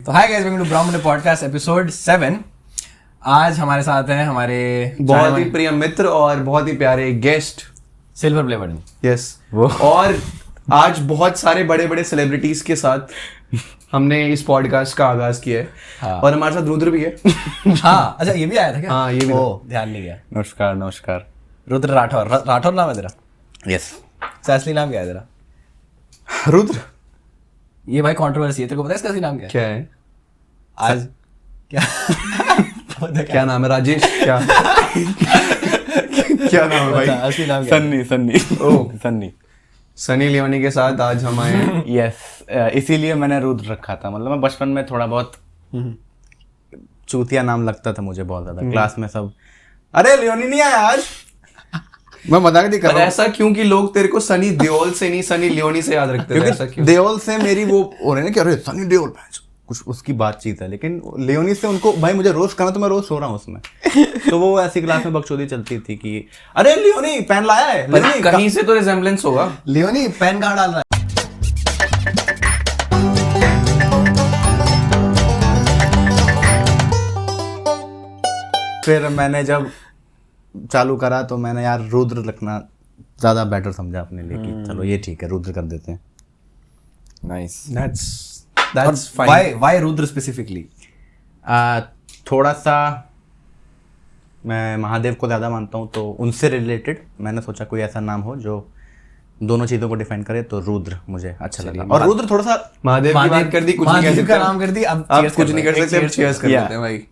तो hi guys, welcome to Brown Monday podcast episode 7। आज हमारे साथ हैं हमारे बहुत ही प्रिय मित्र और बहुत ही प्यारे guest silver play button. Yes और आज बहुत सारे बड़े बड़े सेलिब्रिटीज के साथ हमने इस पॉडकास्ट का आगाज किया है। हाँ। और हमारे साथ रुद्र भी है। हाँ, अच्छा ये भी आया था क्या? हाँ, ये भी ध्यान नहीं गया। नमस्कार नमस्कार। रुद्र राठौर। राठौर नाम है तेरा? यस। असली नाम क्या है तेरा? रुद्र ये भाई कंट्रोवर्सी है, तेरे को पता है इसका असली नाम क्या है? क्या है? आज क्या क्या नाम है? राजेश? क्या क्या नाम है भाई? असली नाम क्या है? सन्नी सन्नी ओह। सन्नी। सनी लियोनी के साथ आज हम आए हैं। यस, इसीलिए मैंने रुद्र रखा था। मतलब मैं बचपन में थोड़ा बहुत चूतिया नाम लगता था मुझे बहुत ज्यादा। क्लास में सब अरे लियोनी नहीं आया आज। मैं मजाक नहीं कर पर रहा हूँ। ऐसा क्यों कि लोग तेरे को सनी देओल से नहीं सनी लियोनी से याद रखते थे? ऐसा क्योंकि क्यों? देओल से मेरी वो हो रही है ना कि अरे सनी देओल कुछ उसकी बातचीत है, लेकिन लियोनी से उनको भाई मुझे रोज करना तो मैं रोज सो रहा हूँ उसमें। तो वो ऐसी क्लास में बकचोदी चलती थी कि अरे लियोनी पेन लाया है। पर लियोनी कहीं से तो रिजेम्बलेंस होगा। लियोनी पेन कहाँ डाल रहा है? फिर मैंने जब चालू करा तो मैंने यार रुद्र रखना ज्यादा बेटर समझा अपने लिए कि चलो ये ठीक है, रुद्र कर देते हैं। Nice. That's fine. Why Rudra specifically? थोड़ा सा मैं महादेव को ज़्यादा मानता हूँ, तो उनसे रिलेटेड मैंने सोचा कोई ऐसा नाम हो जो दोनों चीज़ों को डिफाइन करे, तो रुद्र मुझे अच्छा लगा। और रुद्र थोड़ा सा महादेव की बात कर दी, कुछ नहीं कह महादेव सकते। का नाम कर दी, अब आप cheers कुछ कर नहीं रहे कर हैं। सकते, एक cheers कर Yeah. देते हैं भाई।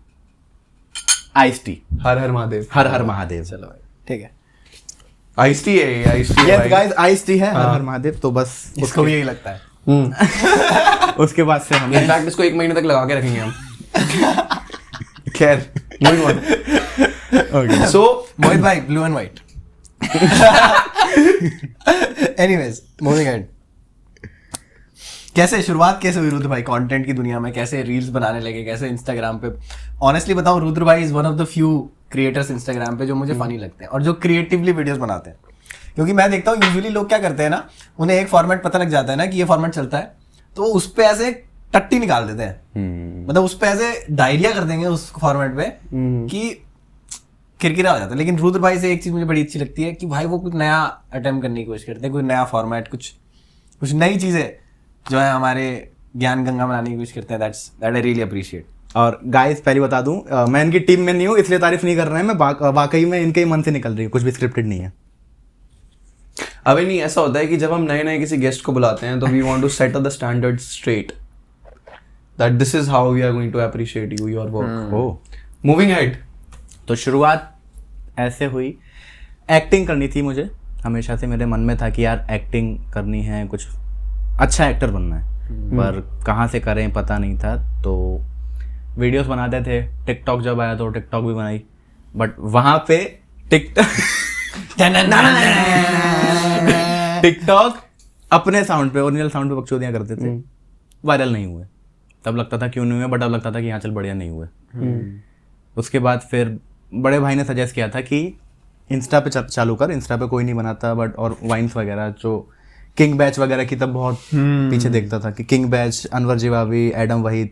Ice tea. हर हर महादेव। हर हर महादेव। चलो भाई, ठीक है। आइस टी है ये, आइस टी है यस भाई। गाइस, आइस टी है हर हर महादेव। तो बस इसको भी यही लगता है। उसके बाद से हमने इनफैक्ट इसको 1 महीने तक लगा के रखेंगे हम। खैर, मूविंग ऑन। सो मोहित भाई, blue and white. Anyways, moving and. कैसे शुरुआत कैसे हुई रुद्र भाई कंटेंट की दुनिया में? कैसे रील्स बनाने लगे? कैसे इंस्टाग्राम पे? ऑनेस्टली बताऊं, रुद्र भाई is one of the few creators Instagram पे जो मुझे फनी लगते हैं और जो क्रिएटिवली वीडियोस बनाते हैं। क्योंकि मैं देखता हूँ यूजुअली लोग क्या करते हैं ना, उन्हें एक फॉर्मेट पता लग जाता है ना कि ये फॉर्मेट चलता है, तो उस पे ऐसे टट्टी निकाल देते हैं। मतलब उस पे ऐसे डायरिया कर देंगे उस फॉर्मेट पे कि किरकिरा हो जाता है। लेकिन रुद्र भाई से एक चीज मुझे बड़ी अच्छी लगती है कि भाई वो कुछ नया अटेम्प्ट करने की कोशिश करते हैं, कोई नया फॉर्मेट, कुछ नई चीजें जो है हमारे ज्ञान गंगा बनाने की कोशिश करते हैं। That I really appreciate. और गाइस पहले बता दूं, मैं इनकी टीम में नहीं हूँ इसलिए तारीफ नहीं कर रहे हैं। मैं वाकई में इनके ही मन से निकल रही है, कुछ भी स्क्रिप्टेड नहीं है। अबे नहीं, ऐसा होता है कि जब हम नए नए किसी गेस्ट को बुलाते हैं तो we want to set the standard straight that this is how we are going to appreciate you your work. Oh. Moving head. तो शुरुआत ऐसे हुई, एक्टिंग करनी थी मुझे। हमेशा से मेरे मन में था कि यार एक्टिंग करनी है, कुछ अच्छा एक्टर बनना है, पर कहाँ से करें पता नहीं था। तो वीडियोस बनाते थे। टिकटॉक जब आया तो टिकटॉक भी बनाई, बट वहाँ पे टिकटॉक अपने साउंड पे, ओरिजिनल साउंड पे बकचोदियाँ करते थे। वायरल नहीं हुए। तब लगता था क्यों नहीं हुए, बट अब लगता था कि हाँ चल बढ़िया नहीं हुए। उसके बाद फिर बड़े भाई ने सजेस्ट किया था कि इंस्टा पे चालू कर। इंस्टा पे कोई नहीं बनाता, बट और वाइन्स वगैरह जो किंग बैच वगैरह की तब बहुत पीछे देखता था कि King Bach, Anwar Jibawi, Adam Waheed,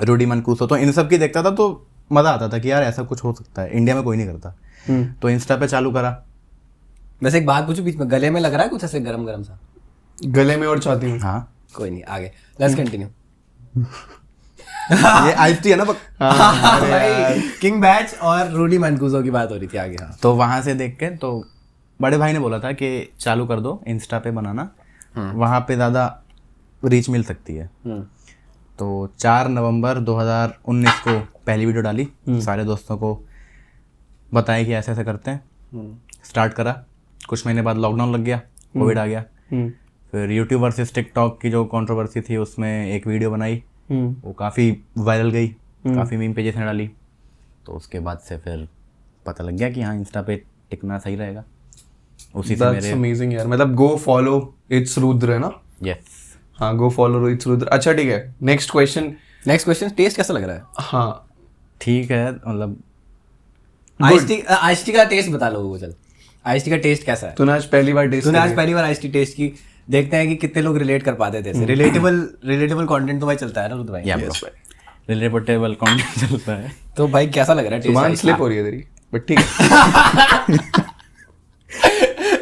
Rudy Mancuso, तो इन सब की देखता था। तो मज़ा आता था कि यार ऐसा कुछ हो सकता है, इंडिया में कोई नहीं करता। तो इंस्टा पे चालू करा। वैसे एक बात पूछूं बीच में, गले में लग रहा है कुछ ऐसे गरम गरम सा? गले में और चाहती हूँ। हाँ, कोई नहीं, आगे लेट्स कंटिन्यू। ये आइस टी है ना भाई किंग बैच और रूडी मैनकूजो की बात हो रही थी, आगे। हाँ, तो वहाँ से देख के तो बड़े भाई ने बोला था कि चालू कर दो इंस्टा पे बनाना, वहाँ पे ज़्यादा रीच मिल सकती है। तो 4 नवंबर 2019 को पहली वीडियो डाली। सारे दोस्तों को बताया कि ऐसे ऐसे करते हैं। स्टार्ट करा। कुछ महीने बाद लॉकडाउन लग गया, कोविड आ गया। फिर यूट्यूब वर्सेस टिकटॉक की जो कंट्रोवर्सी थी उसमें एक वीडियो बनाई, वो काफ़ी वायरल गई, काफ़ी मीम पेजेस ने डाली। तो उसके बाद से फिर पता लग गया कि हाँ इंस्टा पे टिकना सही रहेगा। उसी से That's amazing यार। मतलब गो फॉलो इट्स रुद्र है ना? यस। हाँ, गो फॉलो इट्स रुद्र। अच्छा ठीक है, नेक्स्ट क्वेश्चन। टेस्ट कैसा लग रहा है? हाँ ठीक है, मतलब आइस टी का टेस्ट बता लोगों को। चल, आइस टी का टेस्ट कैसा है? तूने आज पहली बार टेस्ट आइस टी टेस्ट की। देखते हैं कि कितने लोग रिलेट कर पाते थे। रिलेटेबल कंटेंट तो भाई चलता है ना रुद्र भाई। या ब्रो, रिलेटेबल कंटेंट चलता है। तो भाई कैसा लग रहा है जुबान टेस्ट? स्लिप हो रही है तेरी, बट ठीक है।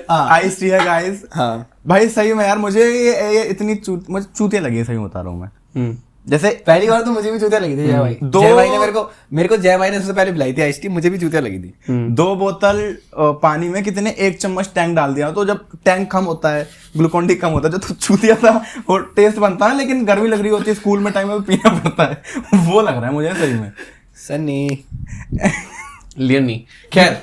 आइस टी है गाइस। हाँ भाई सही में यार, मुझे ये इतनी मुझे चूतिया लगी है, सही बता रहा हूँ मैं। जैसे पहली बार तो मुझे भी चूतिया लगी थी जय भाई। जय भाई ने मेरे को जय भाई ने सबसे पहले पिलाई थी आइस टी, मुझे भी चूतिया लगी थी। 2 बोतल पानी में कितने 1 चम्मच टैंक डाल दिया, तो जब टैंक कम होता है, ग्लूकोन डी कम होता है, जो तो चूतिया सा वो टेस्ट बनता है, लेकिन गर्मी लग रही होती है, स्कूल में टाइम में पीना पड़ता है, वो लग रहा है मुझे सही में। सनी लियनी, खैर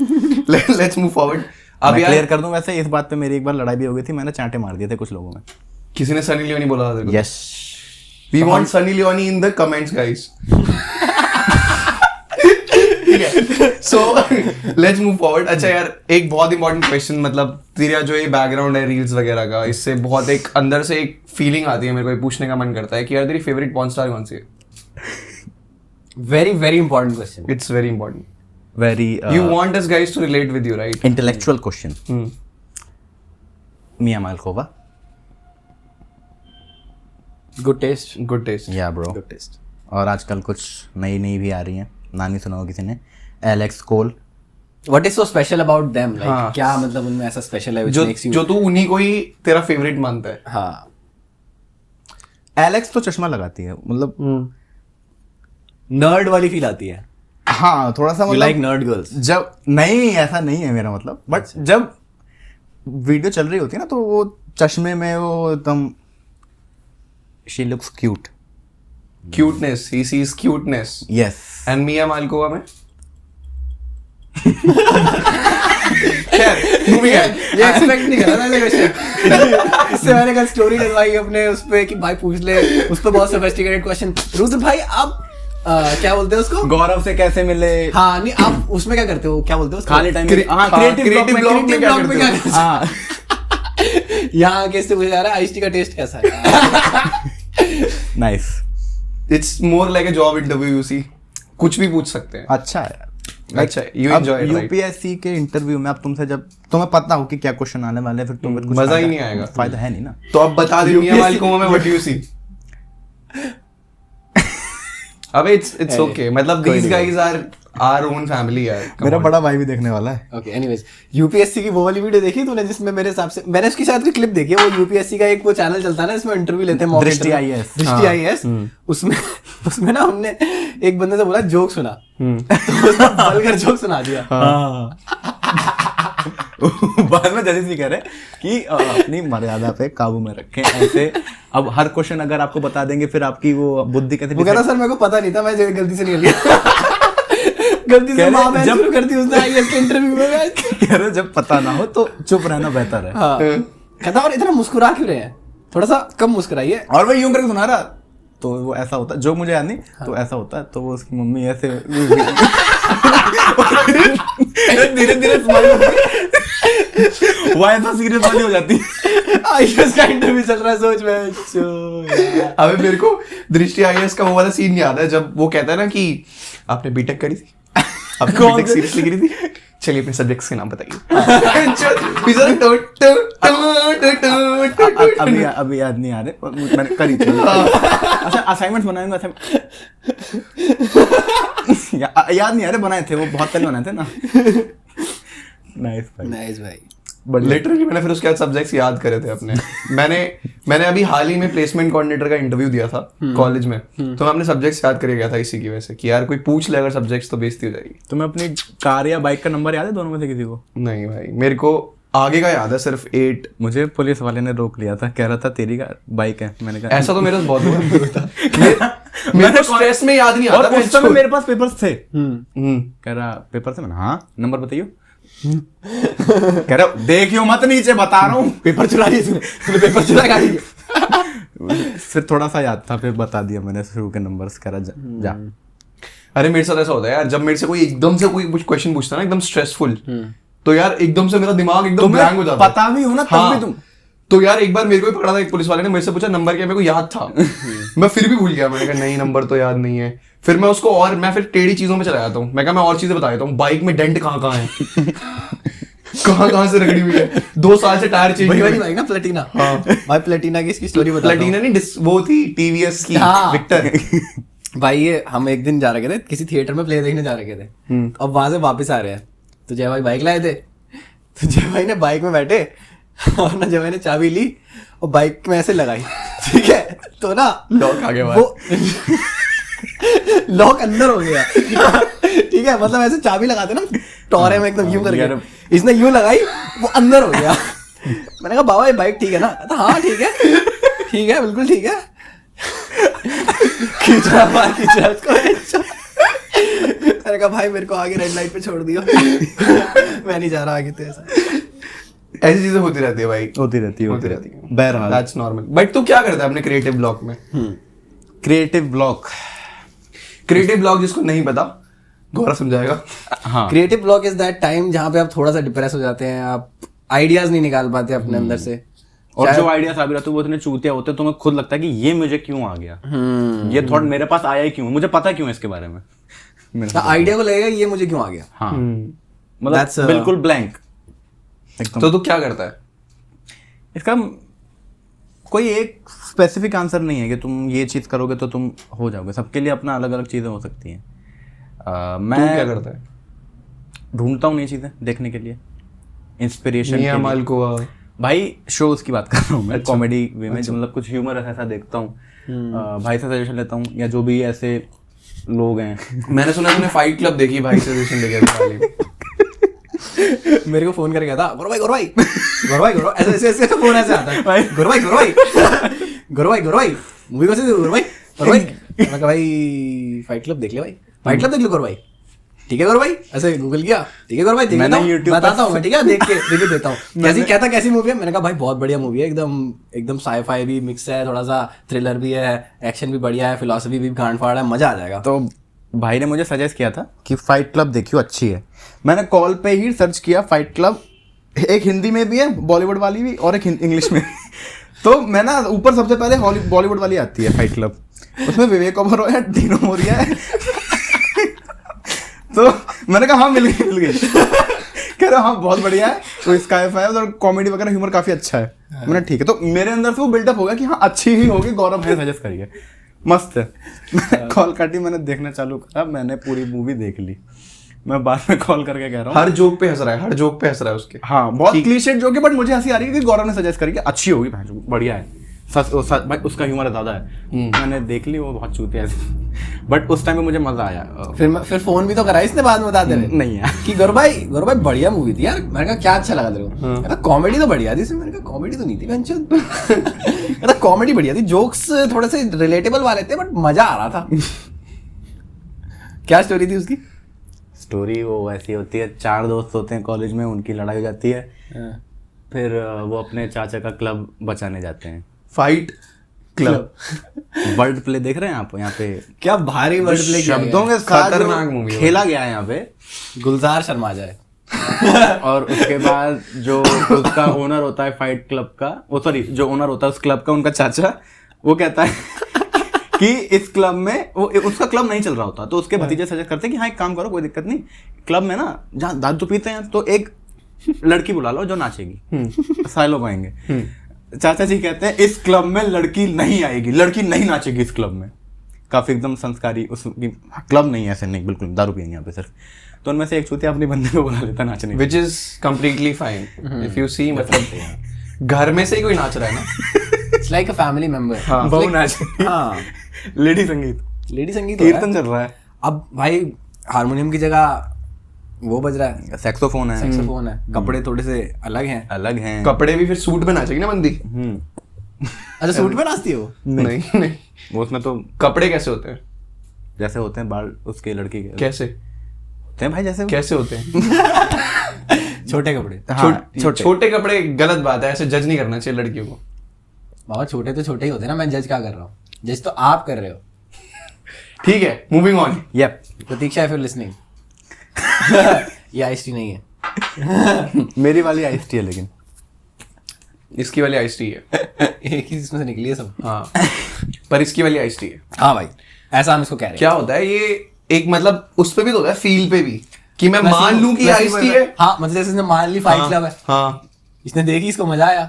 लेट्स मूव फॉरवर्ड। अब मैं यार क्लियर कर दूं, वैसे इस बात पे मेरी एक बार लड़ाई भी हो गई थी, मैंने चांटे मार दिए थे कुछ लोगों में। किसी ने सनी लियोनी बोला था तेरे को? Yes, We want Sunny Leone in the comments, guys. ठीक है, so let's move forward. अच्छा यार, एक बहुत इंपॉर्टेंट क्वेश्चन, मतलब तेरा जो ये बैकग्राउंड है रील्स वगैरह का, इससे बहुत एक अंदर से एक फीलिंग आती है, मेरे को ये पूछने का मन करता है कि यार तेरी फेवरेट पॉर्न स्टार कौन सी है? Very very important question. It's very important. Very You want us guys to relate with you, right? Intellectual question. Mia Malkova. Good taste. Good taste. Yeah bro. Good taste. और आजकल कुछ नई भी आ रही हैं, नाम नहीं सुना होगा किसी ने, Alex Cole. What is so special about them? हाँ। लाइक क्या मतलब उनमें ऐसा स्पेशल है which जो makes you? जो तू उन्हीं को ही तेरा फेवरेट मानता है। हाँ एलेक्स तो चश्मा लगाती है, मतलब नर्ड वाली फील आती है। हाँ थोड़ा सा, यू मतलब लाइक नर्ड गर्ल्स? जब नहीं, ऐसा नहीं है मेरा मतलब, बट जब वीडियो चल रही होती है ना, तो वो चश्मे में वो एकदम, she looks cute. Cuteness, he sees cuteness. Yes. And Mia Malkova में? खैर, moving on. ये एक्सपेक्ट नहीं कर रहा था ऐसे क्वेश्चन। इससे मैंने कल स्टोरी डलवाई अपने उस पे कि भाई पूछ ले, उस पे बहुत सोफिस्टिकेटेड क्वेश्चन। रुद्र भाई आप क्या बोलते हैं उसको? गौरव से कैसे मिले? हाँ नहीं, आप उसमें क्या करते हो? क्या बोलते हो उसको? खाली टाइम में, हाँ क्रिएटिव ब्लॉग में क्या ब्लॉग में क्या करते करते हो? हो? हाँ यहाँ किस से पूछा जा रहा है आइस टी का टेस्ट कैसा है? Nice. It's more like a job interview, you see. कुछ भी पूछ सकते हैं। अच्छा है। अच्छा, you enjoy it, right? UPSC के इंटरव्यू में अब तुमसे जब तुम्हें पता हो कि क्या क्वेश्चन आने वाले हैं, फिर तुम्हें कुछ मजा ही फायदा- नहीं आएगा। फायदा है नहीं ना। तो अब बता दे मिया मालकोवा में what do you see? अबे it's okay, मतलब these guys are our own family यार। Come मेरा on. बड़ा भाई भी देखने वाला है। ओके एनीवेज, यूपीएससी की वो वाली वीडियो देखी तूने जिसमें मेरे हिसाब से मैंने उसकी शायद क्लिप देखी है, वो यूपीएससी का एक वो चैनल चलता है ना, इसमें इंटरव्यू लेते हैं mock दृष्टि interview। IAS। दृष्टि आईएएस। उसमें ना हमने एक बंदे से बोला जोक सुना, तो उसने वल्गर जोक सुना दिया। बाद में जजेस भी कह रहे कि अपनी मर्यादा पे काबू में रखें, ऐसे अब हर क्वेश्चन अगर आपको बता देंगे, फिर आपकी वो बुद्धि कैसे वो कहता सर मेरे को पता नहीं था, मैं गलती से निकल गया। गलती से कह रहे, माँ बहन जब- शुरू कर दी उसने आईएएस के इंटरव्यू में। मैं कह रहे जब पता ना हो तो चुप रहना बेहतर है। हाँ कहता और इतना मुस्कुरा क्यों रहे हैं, थोड़ा सा कम मुस्कुराइए। और मैं यूं करके सुना रहा, तो वो ऐसा होता है, जो मुझे याद नहीं, तो ऐसा होता है, तो वो उसकी मम्मी ऐसे धीरे धीरे वो ऐसा सीरियस वाली हो जाती है। आईएएस का इंटरव्यू चल रहा है, सोच में अबे मेरे को दृष्टि आईएएस का वो वाला सीन याद है, जब वो कहता है ना कि आपने बीटेक करी थी, आपने कौन बीटेक से? सीरियसली करी थी, चलिए अपने सब्जेक्ट्स के नाम बताइए। अभी याद नहीं आ रहे, पर मैंने करी थी। अच्छा असाइनमेंट बनाएंगे, याद नहीं आ रहे, बनाए थे वो, बहुत पहले बनाए थे ना। नाइस भाई। नाइस भाई। लिटरली मैंने फिर उसके बाद सब्जेक्ट्स याद करे थे अपने। मैंने अभी हाल ही में प्लेसमेंट कोऑर्डिनेटर का इंटरव्यू दिया था कॉलेज में, तो मैं अपने सब्जेक्ट्स याद करके गया था इसी की वजह से कि यार कोई पूछ ले अगर सब्जेक्ट्स तो बेइज्जती हो जाएगी। तुम्हें अपनी कार या बाइक का नंबर याद है दोनों में से किसी को? नहीं भाई, मेरे को आगे का याद है सिर्फ 8। मुझे पुलिस वाले ने रोक लिया था, कह रहा था तेरी का बाइक है, मैंने कहा ऐसा तो मेरे पास बहुत होता मेरे को स्ट्रेस में याद नहीं आता। और उस समय मेरे पास पेपर्स थे। हम्म। कह रहा पेपर से, मैंने हाँ नंबर बताइयो। कह रहा देखियो मत नीचे, बता रहा हूँ। पेपर चुरा लिए तूने पेपर चुरा गाड़ी के। फिर थोड़ा सा याद था, फिर बता दिया मैंने शुरू के नंबर्स। कह रहा जा। अरे मेरे साथ ऐसा होता है यार, जब मेरे से कोई एकदम से कोई क्वेश्चन पूछता है ना एकदम स्ट्रेसफुल, तो यार एकदम से मेरा दिमाग एकदम ब्लैंक हो जाता है। पता भी हो ना तब भी तुम। तो यार एक बार मेरे को भी पकड़ा था एक पुलिस वाले ने, मेरे से पूछा नंबर क्या, मेरे को याद था, मैं फिर भी भूल गया। मैंने कहा नहीं नंबर तो याद नहीं है। फिर मैं उसको और मैं फिर टेढ़ी चीजों में चला जाता हूँ, मैं कहा मैं और चीजें बता देता हूँ, बाइक में डेंट कहाँ कहाँ है। कहाँ से रगड़ी हुई है, 2 साल से टायर चेंज वही हुए। वाली बाइक ना प्लेटिना। भाई प्लेटिना की इसकी स्टोरी बता। प्लेटिना नहीं, वो थी टीवीएस की हाँ। विक्टर। भाई ये हम एक दिन जा रहे थे किसी थिएटर में प्ले देखने जा रहे थे, अब वहां से वापस आ रहे हैं तो जय भाई बाइक लाए थे, तो जय भाई ने बाइक में बैठे और ना जय भाई ने चाबी ली और बाइक में ऐसे लगाई, ठीक है, तो ना लॉक आ गया वो लॉक अंदर हो गया, ठीक है, मतलब ऐसे चाबी लगाते ना टोरे में एकदम यूं करके, इसने यूं लगाई वो अंदर हो गया। मैंने कहा बाबा ये बाइक ठीक है ना? तो हाँ ठीक है बिल्कुल ठीक है। खींच रहा उसको। मैंने कहा भाई मेरे को आगे रेड लाइट पे छोड़ दियो, मैं नहीं जा रहा आगे। तो ऐसा ऐसी चीजें होती रहती है भाई, होती रहती है। बहरहाल दैट्स नॉर्मल। बट तू क्या करता है अपने क्रिएटिव ब्लॉक में? क्रिएटिव ब्लॉक, क्रिएटिव ब्लॉक जिसको नहीं पता गौरव समझाएगा। हाँ creative block is that time जहाँ पे आप थोड़ा सा डिप्रेस हो जाते हैं, आप आइडियाज नहीं निकाल पाते अपने अंदर से, और जो आइडियाज आ भी रहते हैं वो इतने चूतिया होते हैं, तुम्हें खुद लगता है कि ये मुझे क्यों आ गया, ये थॉट मेरे पास आया ही क्यों, मुझे पता क्यों है इसके बारे में, आइडिया को लगेगा ये मुझे क्यों आ गया। हाँ That's, मतलब बिल्कुल ब्लैंक। तो तू क्या करता है? इसका कोई एक स्पेसिफिक आंसर नहीं है कि तुम ये चीज करोगे तो तुम हो जाओगे, सबके लिए अपना अलग अलग चीजें हो सकती हैं। मैं क्या करता है? ढूंढता हूँ नई चीजें देखने के लिए, इंस्पिरेशन मियां मालकोवा। भाई शोज की बात कर रहा हूँ मैं, कॉमेडी वे में, मतलब कुछ ह्यूमर ऐसा देखता हूँ, भाई से सजेशन लेता हूँ, या जो भी ऐसे लोग हैं। मैंने सुना तूने फाइट क्लब देखी भाई से सजेशन लेके। मेरे को फोन करके कहता गौरव भाई ऐसे ऐसे फोन ऐसे आता है, गौरव भाई मूवी कैसे गौरव भाई। मैं कहा भाई फाइट क्लब देख ले भाई, फाइट क्लब देख लो गौरव भाई, ठीक है गौरव भाई, ऐसे गूगल किया, ठीक है गौरव भाई देख लेता हूँ, बताता हूँ मैं, ठीक है देख के देता हूँ कैसी मूवी है। मैंने कहा भाई बहुत बढ़िया मूवी है, एकदम साई-फाई भी मिक्स है, थोड़ा सा थ्रिलर भी है, एक्शन भी बढ़िया है, फिलॉसफी भी गांड फाड़ है, मजा आ जाएगा। तो भाई ने मुझे सजेस्ट किया था कि फाइट क्लब देखियो अच्छी है, मैंने कॉल पे ही सर्च किया फाइट क्लब, एक हिंदी में भी है बॉलीवुड वाली भी और एक इंग्लिश में। तो मैं ना ऊपर सबसे पहले बॉलीवुड वाली आती है फाइट क्लब, उसमें विवेक ओबरॉय है, डीनो मोरिया है। तो मैंने कहा हाँ मिल गई कह रहा हाँ बहुत बढ़िया है, तो स्काई फाइव और कॉमेडी वगैरह ह्यूमर काफी अच्छा है। मैंने ठीक है, तो मेरे अंदर से वो बिल्डअप हो गया कि हाँ अच्छी ही होगी, गौरव भाई सजेस्ट करिए, मस्त है। मैंने कॉल काटी, मैंने देखना चालू करा, मैंने पूरी मूवी देख ली। मैं बाद में कॉल करके कह रहा हूँ हर जोक पे हंस रहा है उसके। हाँ बहुत क्लीशेड जोक है, बट मुझे हंसी आ रही है कि गौरव ने सजेस्ट करी कि अच्छी होगी, बढ़िया है, भाई उसका ह्यूमर ज्यादा है। मैंने देख ली, वो बहुत चूतिया है, बट उस टाइम में मुझे मजा आया। फिर फोन भी तो करा इसने बाद में बताते रहे नहीं यार कि गौरव भाई बढ़िया मूवी थी यार। मैंने कहा क्या अच्छा लगा तेरे को? कहता कॉमेडी तो बढ़िया थी इसमें। मैंने कहा कॉमेडी तो नहीं थी बेंचन। कहता कॉमेडी बढ़िया थी, जोक्स थोड़े से रिलेटेबल वाले थे, बट मजा आ रहा था। क्या स्टोरी थी उसकी? स्टोरी वो ऐसी होती है, 4 दोस्त होते हैं कॉलेज में, उनकी लड़ाई हो जाती है, फिर वो अपने चाचा का क्लब बचाने जाते हैं। फाइट क्लब वर्ड प्ले देख रहे हैं आप यहाँ पे, क्या भारी वर्ड प्ले किया शब्दों के साथ खतरनाक मूवी खेला गया है यहाँ पे, गुलजार शर्मा जाए। और उसके बाद जो उसका ओनर होता है फाइट क्लब का, वो सॉरी जो ओनर होता है उस क्लब का, उनका चाचा, वो कहता है कि इस क्लब में वो उसका क्लब नहीं चल रहा होता, तो उसके भतीजे सजेस्ट करते हैं कि हाँ एक काम करो, कोई दिक्कत नहीं, क्लब में ना जहाँ दारू पीते हैं तो एक लड़की बुला लो जो नाचेगी, सारे लोग आएंगे। चाचा जी कहते हैं इस क्लब में लड़की नहीं आएगी, लड़की नहीं नाचेगी इस क्लब में। काफी एकदम संस्कारी उसकी क्लब नहीं है, ऐसे नहीं, बिल्कुल दारू पियेंगे यहाँ पे सिर्फ। तो उनमें से एक चूतिया अपनी बंदे को बुला लेता नाचने, which is completely fine if you see, मतलब घर में से ही कोई नाच रहा है ना, it's like a family member. हाँ बहु नाच, हाँ लेडी संगीत, लेडी संगीत कीर्तन चल रहा है, अब भाई हारमोनियम की जगह वो बज रहा है, सैक्सोफोन है, सैक्सोफोन है, कपड़े थोड़े से अलग हैं। कपड़े भी फिर सूट में नाचेगी ना बंदी। अच्छा सूट में नाचती है वो? नहीं वो उसमें तो कपड़े कैसे होते हैं? जैसे होते हैं बाल उसके लड़की के कैसे होते हैं भाई, जैसे कैसे होते हैं? छोटे कपड़े। छोटे कपड़े गलत बात है, ऐसे जज नहीं करना चाहिए लड़कियों को। बाबा छोटे तो छोटे ही होते हैं ना, मैं जज क्या कर रहा हूँ? जज तो आप कर रहे हो। ठीक है, moving on. Yup Pratiksha if you listening, ये आइस टी नहीं है। मेरी वाली आइस टी है, लेकिन इसकी वाली आइस टी है। एक ही इसमें से निकली है सब। हाँ पर इसकी वाली आइस टी है। हाँ भाई ऐसा हम इसको कह रहे हैं। क्या होता है ये, एक मतलब उस पे भी तो होता है, फील पे भी। कि मैं मान लूं कि आइस टी है। हाँ मतलब जैसे इसने मान ली फाइट क्लब है, हाँ इसने देखी, इसको मजा आया।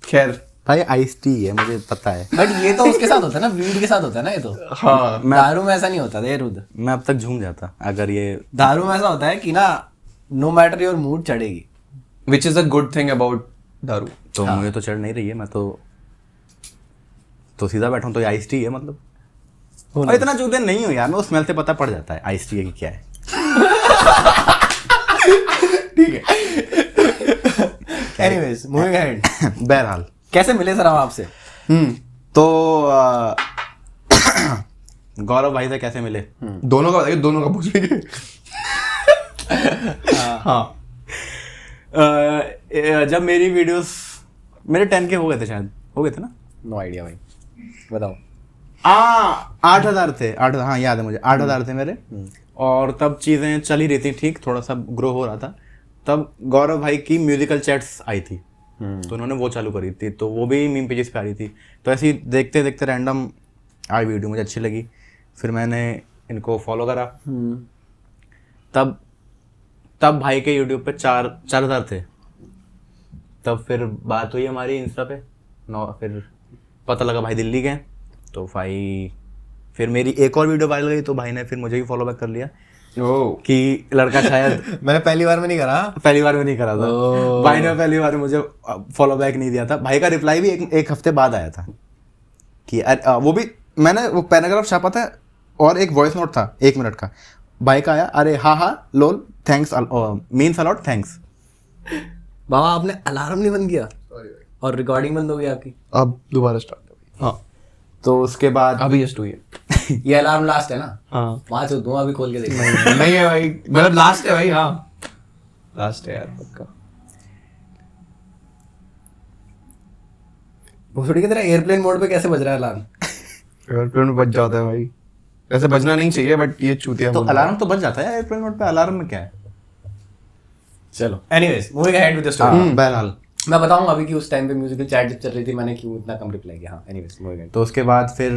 खैर भाई आइस टी है, मुझे पता है। बट ये तो उसके साथ होता है ना, वीड के साथ होता है ना ये तो। हाँ दारू में ऐसा नहीं होता था ये रुद्र। मैं अब तक झूम जाता अगर ये दारू में ऐसा होता है कि ना नो मैटर योर मूड चढ़ेगी। Which is a good thing about दारू। तो मुझे तो चढ़ नहीं रही है, मैं तो सीधा बैठा हूँ, तो ये आइस टी है मतलब। और इतना चूतिया नहीं हो यार, मैं उस स्मेल से पता पड़ जाता है आइस टी है कि क्या है। ठीक है। Anyways moving ahead. बहरहाल कैसे मिले सर हम आपसे? तो गौरव भाई से कैसे मिले? दोनों का बताइए, दोनों का पूछ लीजिए। हाँ जब मेरी वीडियोस मेरे 10 के हो गए थे, शायद हो गए थे ना। नो आइडिया भाई, बताओ। 8,000 थे, 8, हाँ याद है मुझे, 8,000 थे मेरे। और तब चीज़ें चल ही रही थी ठीक, थोड़ा सा ग्रो हो रहा था। तब गौरव भाई की म्यूजिकल चैट्स आई थी, तो उन्होंने वो चालू करी थी, तो वो भी मीम पेजेस पे आ रही थी। तो ऐसे ही देखते देखते रैंडम आई वीडियो, मुझे अच्छी लगी, फिर मैंने इनको फॉलो करा। तब भाई के यूट्यूब पे 4,000 थे। तब फिर बात हुई हमारी इंस्टा पे, फिर पता लगा भाई दिल्ली गए, तो भाई फिर मेरी एक और वीडियो वायरल गई, तो भाई ने फिर मुझे भी फॉलो बैक कर लिया कि लड़का शायद मैंने पहली बार में नहीं करा। पहली बार में नहीं करा था। भाई ने पहली बार में मुझे फॉलो बैक नहीं दिया था। भाई का रिप्लाई भी एक हफ्ते बाद आया था कि वो भी मैंने वो पैराग्राफ छापा था और एक वॉइस नोट था 1 मिनट का। भाई का आया, अरे हाँ लोल थैंक्स, मीन्स अलॉट थैंक्स। बाबा आपने अलार्म नहीं बंद किया और रिकॉर्डिंग बंद हो गई आपकी। अब दोबारा स्टार्ट। हाँ तो उसके बाद अभी जस्ट हुई है। ये अलार्म लास्ट है ना? हाँ 5 हो दूँ अभी खोल के देख। नहीं है भाई, मतलब लास्ट है भाई। हाँ लास्ट है यार पक्का। भोसड़ी की तरह एयरप्लेन मोड पे कैसे बज रहा है अलार्म? एयरप्लेन में बज जाता है भाई, वैसे बजना नहीं चाहिए बट ये चूतिया। तो अलार्म तो बज जाता है एयरप्लेन मोड पे, अलार्म में क्या है? चलो anyways moving ahead with the story. बहरहाल मैं बताऊंगा अभी कि उस टाइम पे म्यूजिकल चैट जब चल रही थी मैंने क्यों इतना कम रिप्लाई किया। हाँ एनीवेज मूविंग अहेड। तो उसके बाद फिर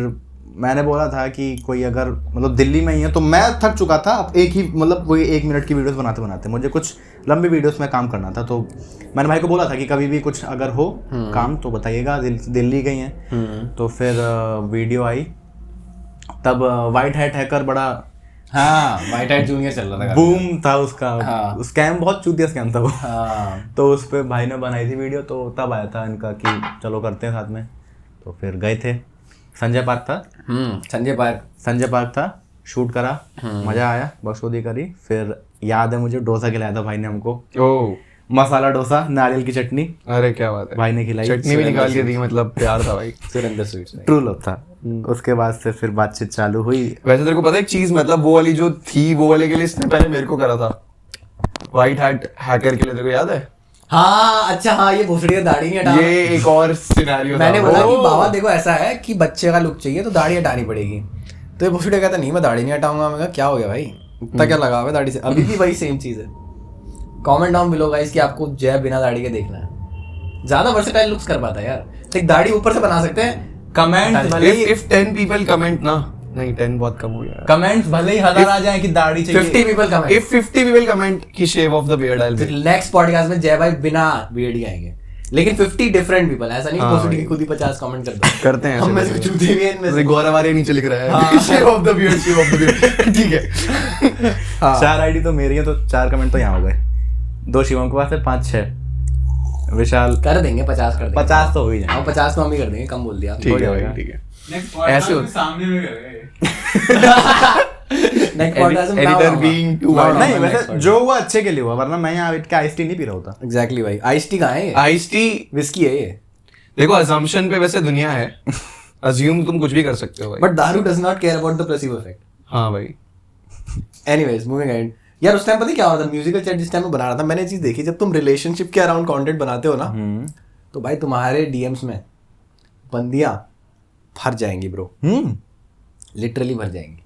मैंने बोला था कि कोई अगर मतलब दिल्ली में ही है, तो मैं थक चुका था अब एक ही मतलब वही 1 मिनट की वीडियोस बनाते बनाते, मुझे कुछ लंबी वीडियोस में काम करना था। तो मैंने भाई को बोला था कि कभी भी कुछ अगर हो काम तो बताइएगा, दिल्ली गई हैं। तो फिर वीडियो आई, तब वाइट हैट हैकर बड़ा हाँ वाइट हैट जूनियर चल रहा था। बूम था उसका। हाँ। स्कैम बहुत चूतिया स्कैम था वो। हाँ तो उस पर भाई ने बनाई थी वीडियो, तो तब आया था इनका कि चलो करते हैं साथ में। तो फिर गए थे, संजय पार्क था। संजय पार्क था, शूट करा, मजा आया, बखशोदी करी। फिर याद है मुझे डोसा खिलाया था भाई ने हमको, ओह मसाला डोसा, नारियल की चटनी अरे क्या बात है, भाई ने खिलाई। चटनी भी निकाल के दी, मतलब प्यार था भाई। सुरेंद्र स्वीट्स। ट्रू लव था। उसके बाद से फिर बातचीत चालू हुई। वैसे तेरे को पता है एक चीज, मतलब वो वाली जो थी वो वाले के लिए इसने पहले मेरे को करा था, व्हाइट हैट हैकर के लिए, तेरे को याद है? हाँ अच्छा हाँ, ये भोसड़ी का दाढ़ी नहीं हटा। ये एक और सिनेरियो मैंने बोला कि बाबा देखो ऐसा है कि बच्चे का लुक चाहिए तो दाढ़ी हटानी पड़ेगी। तो ये भोसड़ी कहता नहीं मैं दाढ़ी नहीं हटाऊंगा। मैं कहा क्या हो गया भाई, इतना क्या लगा हुआ है दाढ़ी से? अभी भी वही सेम चीज है। कमेंट डाउन बिलो गाइस कि आपको जय बिना दाढ़ी के देखना है। ज्यादा वर्सेटाइल लुक्स कर पाता है यार। एक दाढ़ी ऊपर से बना सकते हैं। कमेंट्स भले ही if 10 people comment ना, नहीं 10 बहुत कम हो गया। कमेंट्स भले ही 1000 आ जाए कि दाढ़ी चाहिए। 50 people comment। If 50 people comment कि shave off the beard, I'll be next podcast में जय भाई बिना बियर्ड ही आएंगे, लेकिन 50 डिफरेंट पीपल। ऐसा नहीं भोसड़ी की खुद ही 50 कमेंट कर दो। करते हैं हम में से चूते भी हैं इनमें से। गौरव आर्य नीचे लिख रहा है shave off the beard, shave off the beard। ठीक है। 4 आईडी तो मेरी है, तो 4 कमेंट तो यहाँ हो गए। 2 शिवम के पास है, 5-6 विशाल। कर देंगे 50 कर देंगे। 50 तो हो ही जाए। हम 50 को हम ही कर देंगे, कम बोल दिया। ठीक है भाई, ठीक है। ऐसे होता- सामने में कर गए। नेक्स्ट पॉडकास्ट में Editor being too now, wide। now, नहीं now, वैसे next podcast। जो हुआ अच्छे के लिए हुआ, वरना मैं यहाँ बैठ के आइस टी नहीं पी रहा होता। एग्जैक्टली भाई, आइस टी कहाँ है ये? Ice tea, विस्की है ये। देखो assumption पे वैसे दुनिया है, assume तुम कुछ भी कर सकते हो भाई। बट दारू does not care about the placebo effect. हाँ भाई, एनीवेज मूविंग अहेड। यार उस टाइम पता है क्या हो रहा था? म्यूजिकल चैट जिस टाइम में बना रहा था, मैंने ये चीज देखी, जब तुम रिलेशनशिप के अराउंड कंटेंट बनाते हो ना, तो भाई तुम्हारे डीएम्स में बंदियां भर जाएंगी ब्रो, लिटरली भर जाएंगी।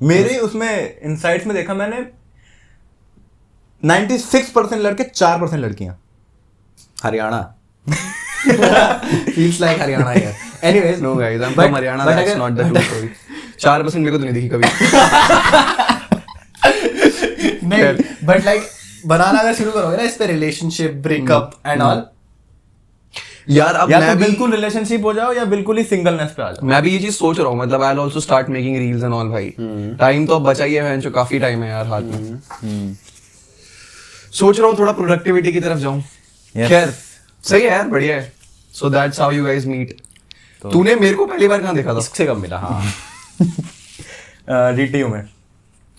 मेरे उसमें इनसाइट्स में देखा मैंने 96% लड़के, 4% लड़कियां। हरियाणा फील्स लाइक हरियाणा यार। Anyways no guys, I'm from Haryana, that's not the true story। 4% मेरे को तो नहीं दिखी कभी। नहीं बट लाइक बनाना अगर शुरू करोगे ना इस पे रिलेशनशिप ब्रेकअप एंड ऑल, यार अब या मैं तो भी बिल्कुल रिलेशनशिप हो जाओ या बिल्कुल ही सिंगलनेस पे आ जाओ। मैं भी ये चीज सोच रहा हूँ, मतलब I will also start making reels and all भाई। टाइम तो अब बचा ही है, जो काफी टाइम है यार हाथ में। सोच रहा हूँ थोड़ा प्रोडक्टिविटी की तरफ जाऊं। Yes. खैर सही है यार, बढ़िया है। So that's how you guys meet. तूने मेरे को पहली बार कहाँ देखा था? इससे कम मिला। हाँ डीटीयू में,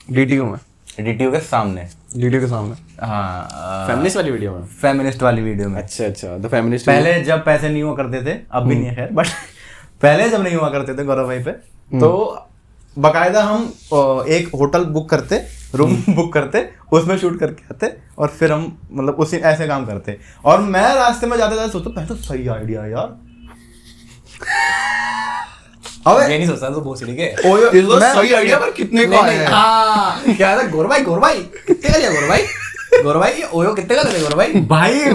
डीटीयू में, डीटीयू के सामने। डीटीयू के सामने। हाँ फेमिनिस्ट वाली वीडियो में। फेमिनिस्ट वाली वीडियो में। अच्छा अच्छा, द फेमिनिस्ट। पहले जब पैसे नहीं हुआ करते थे, अब भी नहीं है खैर, बट पहले जब नहीं हुआ करते थे गौरव भाई पे, तो बकायदा हम एक होटल बुक करते, रूम बुक करते, उसमें शूट करके आते और फिर हम मतलब उसी ऐसे काम करते। और मैं रास्ते में जाते जाते सोचता पहले तो सही आइडिया यार। अबे ये नहीं सोचता तो बहुत सीधी के ओयो इस बार सही आइडिया, पर कितने का है? हाँ क्या था, गौरव भाई कितने का लिया? गौरव भाई ये ओयो कितने का लिया? गौरव भाई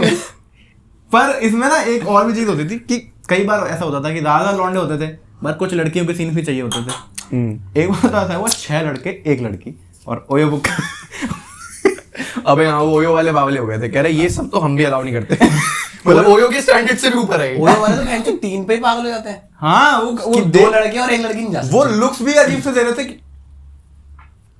पर इसमें ना एक और भी चीज होती थी कि कई बार ऐसा होता था कि ज्यादा लौंडे होते थे, बट कुछ लड़कियों के सीन भी चाहिए होते थे। एक बार था वो 6 लड़के 1 लड़की और ओयो बुक। अबे हाँ, वो ओयो वाले बावले हो गए थे, कह रहे ये सब तो हम भी अलाउ नहीं करते। मतलब ओयो के स्टैंडर्ड से भी ऊपर है। ओयो वाले तो बहन चोद 3 पे ही पागल हो जाते हैं हाँ वो कि 2 लड़के और 1 लड़की नहीं जा सकते। वो लुक्स भी अजीब से दे रहे थे कि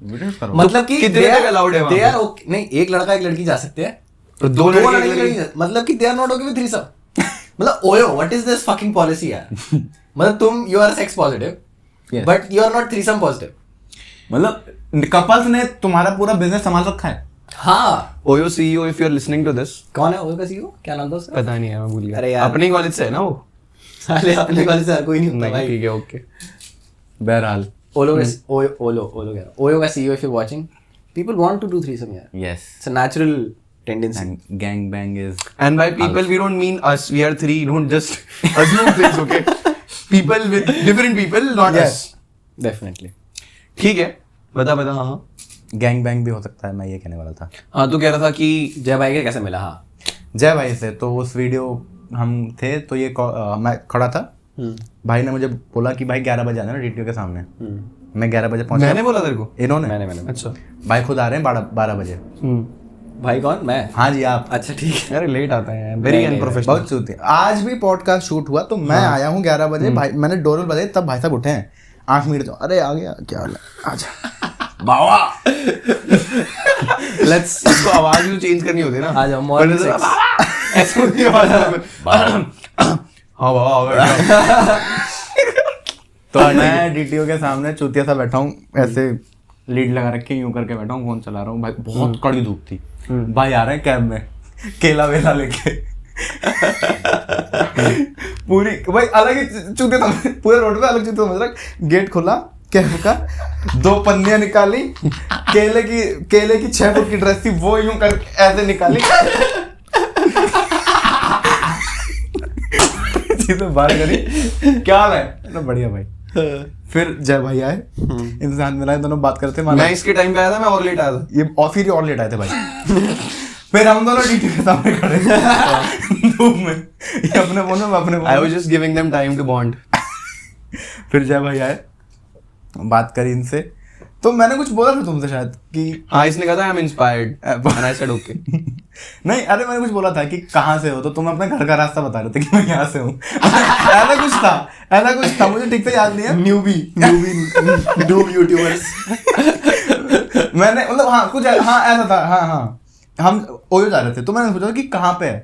मतलब कि कितने तक allowed है वहाँ they पे? are okay, नहीं 1 लड़का 1 लड़की जा सकते हैं, तो 2 2 लड़के लड़की मतलब कि they are not okay with threesome. मतलब OYO what is this fucking policy यार? मतलब तुम you are sex positive but you are not threesome positive. मतलब कपल्स ने तुम्हारा पूरा बिजनेस संभाल रखा है। हाँ OYO CEO if you are listening to this. कौन है ओयो का सीईओ? क्या नाम था उसका? पता नहीं है, मैं भूल गया। अरे यार। अपने कॉलेज से है ना वो? साले अपने कॉलेज से हर कोई नहीं होता नहीं भाई। ठीक है, ओके। बहरहाल ओयो कह रहा ओयो का CEO if you watching, people want to do threesome यार, yes it's a natural tendency. Gang bang is And by people we don't mean us, we are 3, don't just assume things, okay? People with different people, not us. Definitely. ठीक है, बता हाँ। Gang bang भी हो सकता है, मैं ये कहने वाला था। हाँ तू कह रहा था कि जय भाई के कैसे मिला? हाँ जय भाई से तो उस वीडियो हम थे तो ये मैं खड़ा था, भाई ने मुझे बोला कि भाई 11 बजे आना ना डीटीयू के सामने। मैं 11 बजे पहुंचा। मैंने बोला तेरे को? इन्होंने मैंने अच्छा। भाई खुद आ रहे हैं 12 बजे। भाई कौन? मैं? हाँ जी आप। अच्छा ठीक है। अरे लेट आता है, वेरी अनप्रोफेशनल। बहुत चूती। आज भी पॉडकास्ट शूट हुआ तो मैं आया हूँ 11 बजे, भाई मैंने डोर बजाई तब भाई साहब उठे हैं। 8 मिनट तो अरे आ गया, क्या हाल है, आजा बावा। लेट्स इसको आवाज भी चेंज करनी होती है ना। आ जाओ मॉर्निंग 6 ऐसे होती है आवाज। हाँ बाबा। तो मैं डीटीओ के सामने चूतिया सा बैठा हूँ, ऐसे लीड लगा रखे यूं करके बैठा हूँ, फोन चला रहा हूँ। भाई बहुत कड़ी धूप थी, भाई आ रहे हैं कैब में केला वेला लेके। पूरी भाई अलग ही चूते समझ, पूरे रोड पे अलग चूते समझ रहा। गेट खुला कैब का, 2 पन्नियां निकाली, केले की 6 फुट की ड्रेस थी, वो यूं करके ऐसे निकाली, चीजें बाहर करी। क्या हाल है ना? बढ़िया भाई। फिर जय भाई आए, इंसान मिला, दोनों बात करते। मैं इसके टाइम पे आया था, मैं और लेट आया था। ये और फिर और लेट आए थे भाई। फिर हम दोनों डीटी के सामने खड़े धूप में, ये अपने फोन में, मैं अपने फोन I में। was just giving them time to bond. फिर जय भाई आए, बात करी इनसे, तो मैंने कुछ बोला था तुमसे शायद कि हाँ इसने कहा था I'm inspired and I said okay. नहीं अरे मैंने कुछ बोला था कि कहाँ से हो, तो तुम अपने घर का रास्ता बता रहे थे कि मैं यहाँ से हूँ। ऐसा कुछ था, मुझे ठीक से याद नहीं है। न्यूबी डूब यूट्यूबर्स। मैंने मतलब हाँ कुछ हाँ ऐसा था। हाँ हम ओयो जा रहे थे, तो मैंने पूछा कि कहाँ पे है,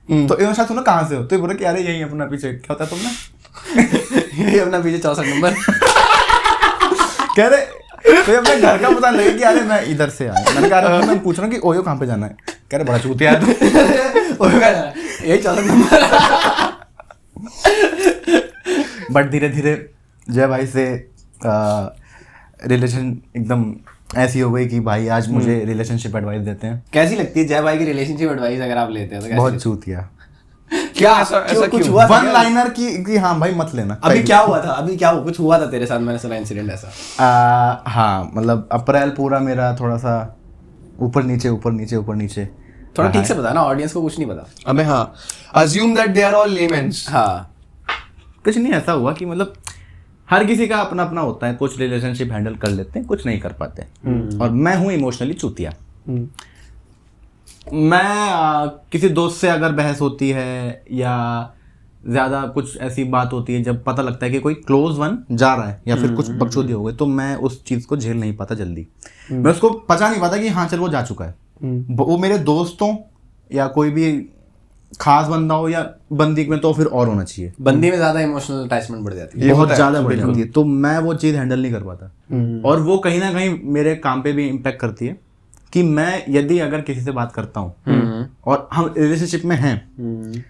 तो इन्होंने शायद सुना कहाँ से हो, तो ये बोला कि अरे यही अपना पीछे। क्या होता है तुमने? ये अपना पीछे 64 नंबर। कह रहे तो ये अपने घर का पता लगे कि अरे मैं इधर से आया। मैंने कहा मैं पूछ रहा हूँ कि ओयो कहाँ पे जाना है। कह रहे बड़ा चूतिया है तू। यही 64 नंबर। बट धीरे धीरे जय भाई से रिलेशन एकदम ऐसी हो गई कि भाई आज मुझे रिलेशनशिप एडवाइस देते हैं। कैसी लगती है जय भाई की रिलेशनशिप एडवाइस अगर आप लेते हैं तो? कैसी बहुत लगती चूतिया। क्या ऐसा कुछ क्यों? हुआ था वन क्या? लाइनर की हाँ भाई मत लेना। अभी क्या हुआ था? अभी क्या कुछ हुआ था तेरे साथ? मैंने सुना इंसिडेंट ऐसा। हाँ मतलब अप्रैल पूरा मेरा थोड़ा सा ऊपर नीचे। थोड़ा ठीक से बता ना, ऑडियंस को कुछ नहीं पता। अबे हाँ, assume that they are all laymen. हाँ कुछ नहीं ऐसा हुआ कि मतलब हर किसी का अपना अपना होता है, कुछ रिलेशनशिप हैंडल कर लेते हैं, कुछ नहीं कर पाते। और मैं हूँ इमोशनली चूतिया। मैं किसी दोस्त से अगर बहस होती है या ज़्यादा कुछ ऐसी बात होती है, जब पता लगता है कि कोई क्लोज वन जा रहा है या फिर कुछ बकचोदी हो गई, तो मैं उस चीज़ को झेल नहीं पाता जल्दी। मैं उसको पचा नहीं पाता कि हाँ चल वो जा चुका है। वो मेरे दोस्तों या कोई भी खास बंदा हो या बंदी में, तो फिर और होना चाहिए। बंदी में ज्यादा इमोशनल अटैचमेंट बढ़ जाती है। बहुत ज्यादा बढ़ जाती है, तो मैं वो चीज़ हैंडल नहीं कर पाता। और वो कहीं ना कहीं मेरे काम पे भी इम्पैक्ट करती है कि मैं यदि अगर किसी से बात करता हूँ और हम रिलेशनशिप में हैं,